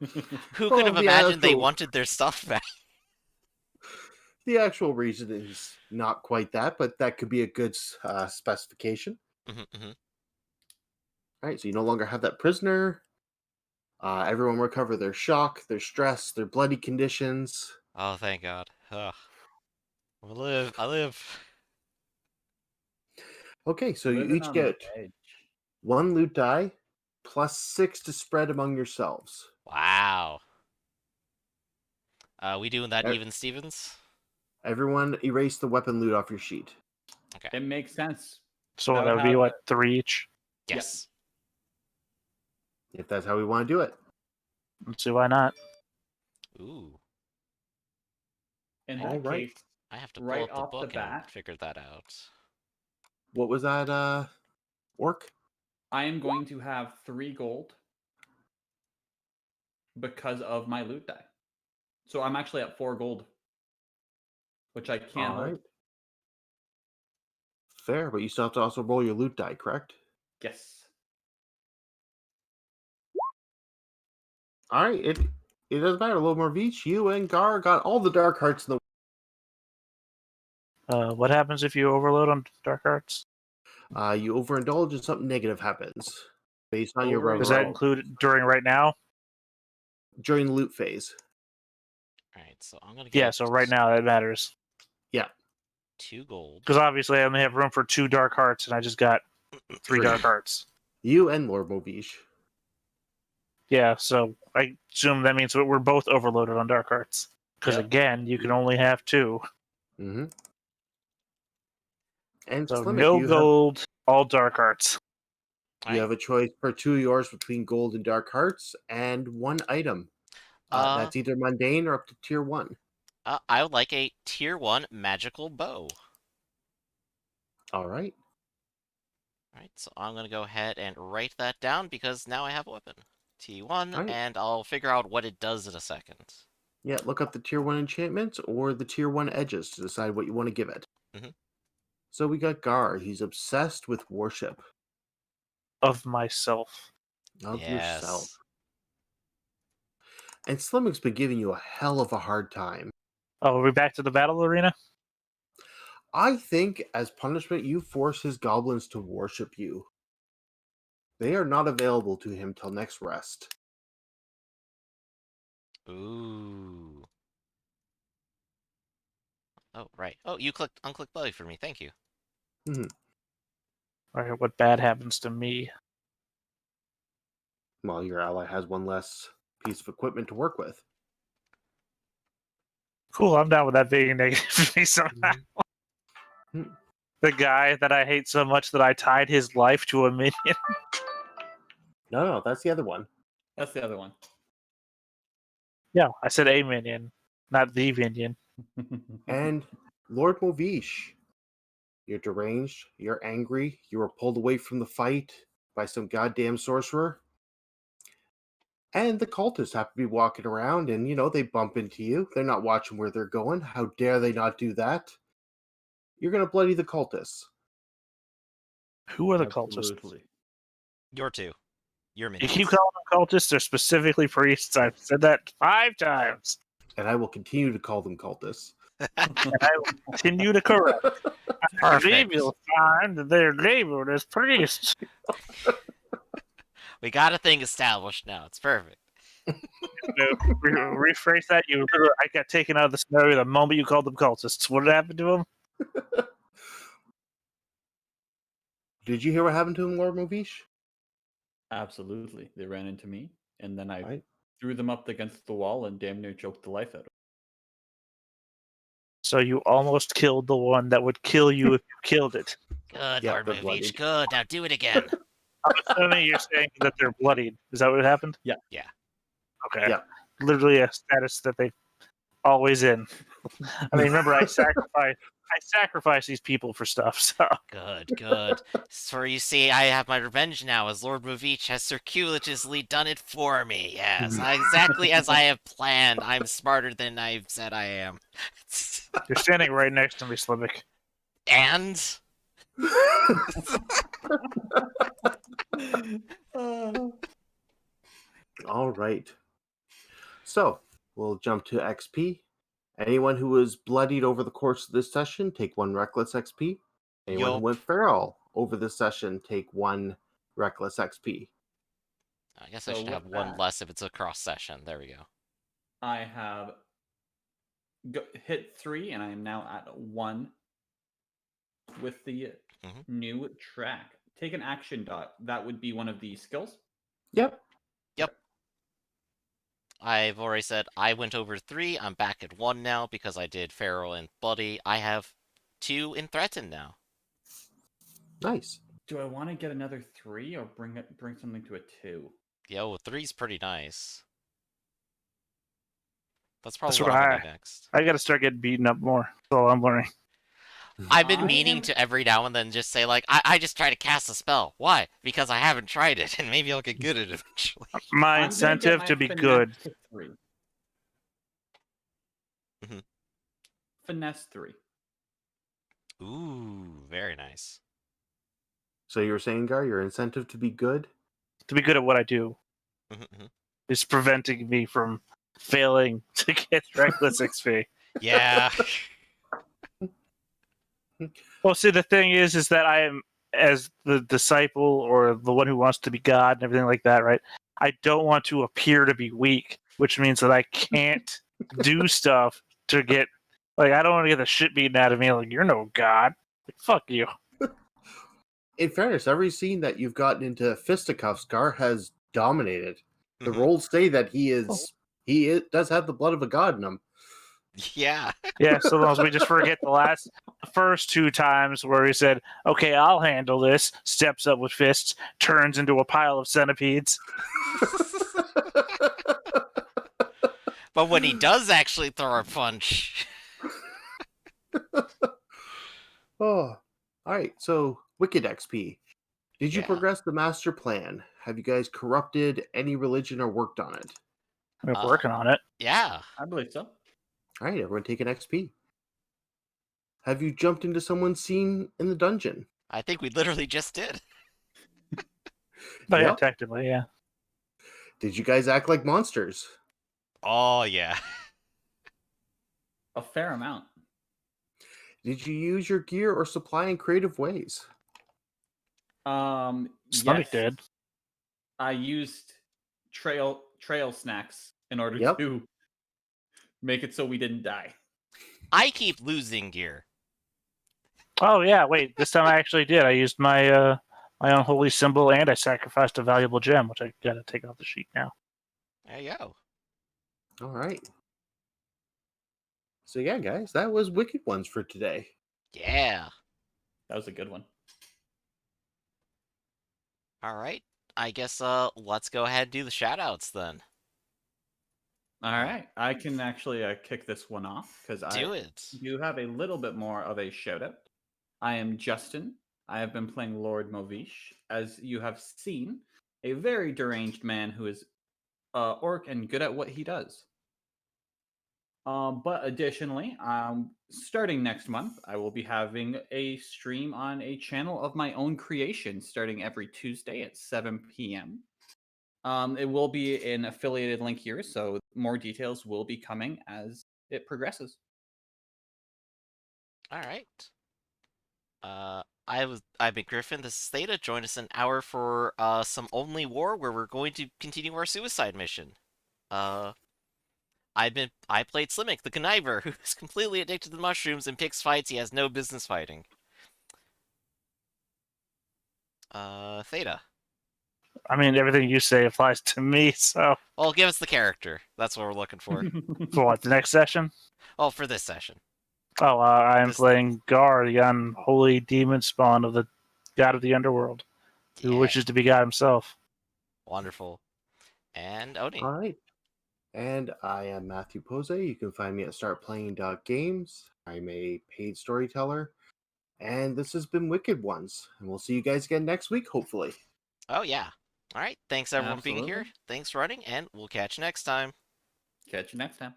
Speaker 2: Well,
Speaker 1: could have
Speaker 2: the
Speaker 1: imagined they
Speaker 2: actual-
Speaker 1: wanted their stuff back?
Speaker 2: The actual reason is not quite that, but that could be a good specification.
Speaker 1: Mm-hmm.
Speaker 2: All right, so you no longer have that prisoner. Everyone recover their shock, their stress, their bloody conditions.
Speaker 1: Oh, thank God. Ugh. I live.
Speaker 2: Okay, so you
Speaker 4: Living
Speaker 2: each
Speaker 4: on
Speaker 2: get
Speaker 4: the edge.
Speaker 2: 1 loot die plus 6 to spread among yourselves.
Speaker 1: Wow. We doing that
Speaker 2: E-
Speaker 1: even, Stevens?
Speaker 2: Everyone erase the weapon loot off your sheet.
Speaker 1: Okay.
Speaker 4: It makes sense.
Speaker 3: So
Speaker 4: That
Speaker 3: that would be
Speaker 4: would
Speaker 3: what,
Speaker 4: have
Speaker 3: 3 each?
Speaker 1: Yes.
Speaker 2: If that's how we want to do it.
Speaker 3: Let's see why not.
Speaker 1: Ooh.
Speaker 4: In
Speaker 2: All
Speaker 4: that
Speaker 2: right.
Speaker 4: case,
Speaker 1: I have to pull
Speaker 4: right
Speaker 1: up the
Speaker 4: off the
Speaker 1: book and
Speaker 4: bat,
Speaker 1: figure that out.
Speaker 2: What was that, orc?
Speaker 4: I am going to have 3 gold because of my loot die. So I'm actually at 4 gold, which I can't
Speaker 2: All
Speaker 4: hold.
Speaker 2: right. Fair, but you still have to also roll your loot die, correct?
Speaker 4: Yes.
Speaker 2: All right. It doesn't matter. A little more of each. You and Gar got all the dark hearts in
Speaker 3: What happens if you overload on Dark Arts?
Speaker 2: the. You overindulge and something negative happens based on your
Speaker 3: Does that
Speaker 2: roll
Speaker 3: include during right now?
Speaker 2: during the loot phase.
Speaker 1: Alright, so I'm gonna get
Speaker 3: Yeah, so right now that matters.
Speaker 1: 2 gold.
Speaker 3: Because obviously I only have room for 2 Dark Hearts and I just got 3
Speaker 2: Three.
Speaker 3: Dark Hearts.
Speaker 2: You and Lord Movish.
Speaker 3: Yeah, so I assume that means that we're both overloaded on Dark Hearts. Because
Speaker 4: Yep.
Speaker 3: again, you can only have 2.
Speaker 2: Mm-hmm. And
Speaker 3: So
Speaker 2: Slimmick,
Speaker 3: no gold, all Dark Hearts.
Speaker 2: you have a choice for 2 of yours between gold and dark hearts and 1 item. That's either mundane or up to tier 1.
Speaker 1: I would like a tier 1 magical bow.
Speaker 2: All right.
Speaker 1: Alright, so I'm gonna go ahead and write that down because now I have a weapon. T1,
Speaker 2: Alright.
Speaker 1: and I'll figure out what it does in a second.
Speaker 2: Yeah, look up the tier 1 enchantments or the tier 1 edges to decide what you want to give it.
Speaker 1: Mhm.
Speaker 2: So we got Gar. He's obsessed with worship
Speaker 3: Of myself.
Speaker 2: of yourself.
Speaker 1: Yes.
Speaker 2: And Slimmick's been giving you a hell of a hard time.
Speaker 3: Oh, are we back to the battle arena?
Speaker 2: I think as punishment, you force his goblins to worship you. They are not available to him till next rest.
Speaker 1: Ooh. Oh, right. Oh, you unclicked belly for me. Thank you.
Speaker 3: Alright, what bad happens to me?
Speaker 2: Well, your ally has 1 less piece of equipment to work with.
Speaker 3: Cool, I'm down with that being negative to me somehow.
Speaker 2: Mhm.
Speaker 3: The guy that I hate so much that I tied his life to a minion.
Speaker 2: No, that's the other one.
Speaker 4: That's the other one.
Speaker 3: Yeah, I said a minion, not the minion.
Speaker 2: And Lord Movish, you're deranged, you're angry, you were pulled away from the fight by some goddamn sorcerer, and the cultists happen to be walking around and, they bump into you. They're not watching where they're going. How dare they not do that? You're going to bloody the cultists.
Speaker 3: Who are the cultists?
Speaker 4: Absolutely.
Speaker 1: Your two. Your
Speaker 3: You
Speaker 1: minions.
Speaker 3: keep calling them cultists. They're specifically priests. I've said that 5 times.
Speaker 2: And I will continue to call them cultists.
Speaker 3: And I will continue to correct. I believe
Speaker 1: Perfect.
Speaker 3: you'll find that they're labeled as priests.
Speaker 1: We got a thing established now. It's perfect.
Speaker 3: Rephrase that. I got taken out of the scenario the moment you called them cultists. What happened to them?
Speaker 2: Did you hear what happened to him, Lord Movish?
Speaker 4: Absolutely. They ran into me, and then I
Speaker 2: Right.
Speaker 4: threw them up against the wall and damn near choked the life out of them.
Speaker 3: So you almost killed the one that would kill you if you killed it.
Speaker 1: Good,
Speaker 2: Yeah,
Speaker 1: Lord
Speaker 2: they're
Speaker 1: Movich.
Speaker 2: bloodied.
Speaker 1: Good. Now do it again.
Speaker 3: I'm assuming you're saying that they're bloodied. Is that what happened?
Speaker 4: Yeah.
Speaker 1: Yeah.
Speaker 3: Okay.
Speaker 2: Yeah.
Speaker 3: Literally a status that they always in. I mean, remember, I sacrifice these people for stuff. So
Speaker 1: Good, good. So you see, I have my revenge now, as Lord Movich has circuitously done it for me. Yes, exactly as I have planned. I'm smarter than I've said I am.
Speaker 3: you're standing right next to me, Slivic.
Speaker 1: And
Speaker 2: All right. So we'll jump to XP. Anyone who was bloodied over the course of this session, take 1 reckless XP. Anyone who
Speaker 1: Yup.
Speaker 2: went feral over this session, take 1 reckless XP.
Speaker 1: I guess I
Speaker 4: So
Speaker 1: should have
Speaker 4: with
Speaker 1: one
Speaker 4: that-
Speaker 1: less if it's a cross session. There we go.
Speaker 4: I have hit 3, and I am now at 1 with the
Speaker 1: Mhm.
Speaker 4: new track. Take an action dot. That would be one of the skills.
Speaker 2: Yep.
Speaker 1: I've already said I went over 3. I'm back at 1 now because I did feral and bloody. I have 2 in threaten now.
Speaker 2: Nice.
Speaker 4: Do I want to get another 3 or bring something to a 2?
Speaker 1: Yo, 3's pretty nice. That's probably
Speaker 3: That's
Speaker 1: what
Speaker 3: what
Speaker 1: I'm gonna do next.
Speaker 3: I got to start getting beaten up more. That's all I'm learning.
Speaker 1: I've been
Speaker 4: I
Speaker 1: meaning
Speaker 4: am-
Speaker 1: to every now and then just say, like, I just try to cast a spell. Why? Because I haven't tried it, and maybe I'll get good at it eventually.
Speaker 3: My
Speaker 4: I'm gonna get
Speaker 3: incentive
Speaker 4: my
Speaker 3: to be
Speaker 4: finesse
Speaker 3: good.
Speaker 4: to 3.
Speaker 1: Mhm.
Speaker 4: Finesse 3.
Speaker 1: Ooh, very nice.
Speaker 2: So you were saying, Gar, your incentive to be good?
Speaker 3: To be good at what I do
Speaker 1: Mhm.
Speaker 3: is preventing me from failing to get reckless XP.
Speaker 1: Yeah.
Speaker 3: Well, see, the thing is that I am, as the disciple or the one who wants to be God and everything like that, right? I don't want to appear to be weak, which means that I can't do stuff to get, like, I don't want to get the shit beaten out of me. Like, you're no God. Like, fuck you.
Speaker 2: In fairness, every scene that you've gotten into fisticuffs, Gar has dominated. The
Speaker 1: Mhm.
Speaker 2: rolls say that he does have the blood of a god in him.
Speaker 1: Yeah.
Speaker 3: Yeah, so long as we just forget the first 2 times where he said, okay, I'll handle this, steps up with fists, turns into a pile of centipedes.
Speaker 1: But when he does actually throw a punch.
Speaker 2: Oh, all right. So Wicked XP. Did you
Speaker 1: Yeah.
Speaker 2: progress the master plan? Have you guys corrupted any religion or worked on it?
Speaker 3: We're working on it.
Speaker 1: Yeah.
Speaker 4: I believe so.
Speaker 2: All right, everyone take an XP. Have you jumped into someone's scene in the dungeon?
Speaker 1: I think we literally just did.
Speaker 3: But yeah,
Speaker 2: Yep.
Speaker 3: technically, yeah.
Speaker 2: Did you guys act like monsters?
Speaker 1: Oh, yeah.
Speaker 4: A fair amount.
Speaker 2: Did you use your gear or supply in creative ways?
Speaker 3: Stomach
Speaker 4: Yes.
Speaker 3: did.
Speaker 4: I used trail snacks in order
Speaker 2: Yep.
Speaker 4: to make it so we didn't die.
Speaker 1: I keep losing gear.
Speaker 3: Oh yeah, wait. This time I actually did. I used my my unholy symbol and I sacrificed a valuable gem, which I gotta take off the sheet now.
Speaker 1: There you go.
Speaker 2: All right. So yeah, guys, that was Wicked Ones for today.
Speaker 1: Yeah.
Speaker 4: That was a good one.
Speaker 1: All right. I guess let's go ahead and do the shoutouts then.
Speaker 4: All right. I can actually kick this one off because I
Speaker 1: Do it.
Speaker 4: do have a little bit more of a shout out. I am Justin. I have been playing Lord Movish. As you have seen, a very deranged man who is orc and good at what he does. But additionally, starting next month, I will be having a stream on a channel of my own creation starting every Tuesday at 7 p.m. It will be an affiliated link here, so more details will be coming as it progresses.
Speaker 1: All right. I've been Griffin. This is Theta. Join us an hour for some Only War, where we're going to continue our suicide mission. I played Slimek, the conniver, who is completely addicted to the mushrooms and picks fights he has no business fighting. Theta.
Speaker 3: I mean, everything you say applies to me. So,
Speaker 1: Well, give us the character. That's what we're looking for.
Speaker 3: for what, the next session?
Speaker 1: Oh, for this session.
Speaker 3: Oh, I am
Speaker 1: This-
Speaker 3: playing Gar, the unholy demon spawn of the god of the underworld, who
Speaker 1: Yeah.
Speaker 3: wishes to be God himself.
Speaker 1: Wonderful. And Oni.
Speaker 2: All right. And I am Matthew Pose. You can find me at startplaying.games. I'm a paid storyteller. And this has been Wicked Ones. And we'll see you guys again next week, hopefully.
Speaker 1: Oh, yeah. All right. Thanks, everyone, for being here.
Speaker 4: Absolutely.
Speaker 1: Thanks for running, and we'll catch you next time.
Speaker 4: Catch you next time.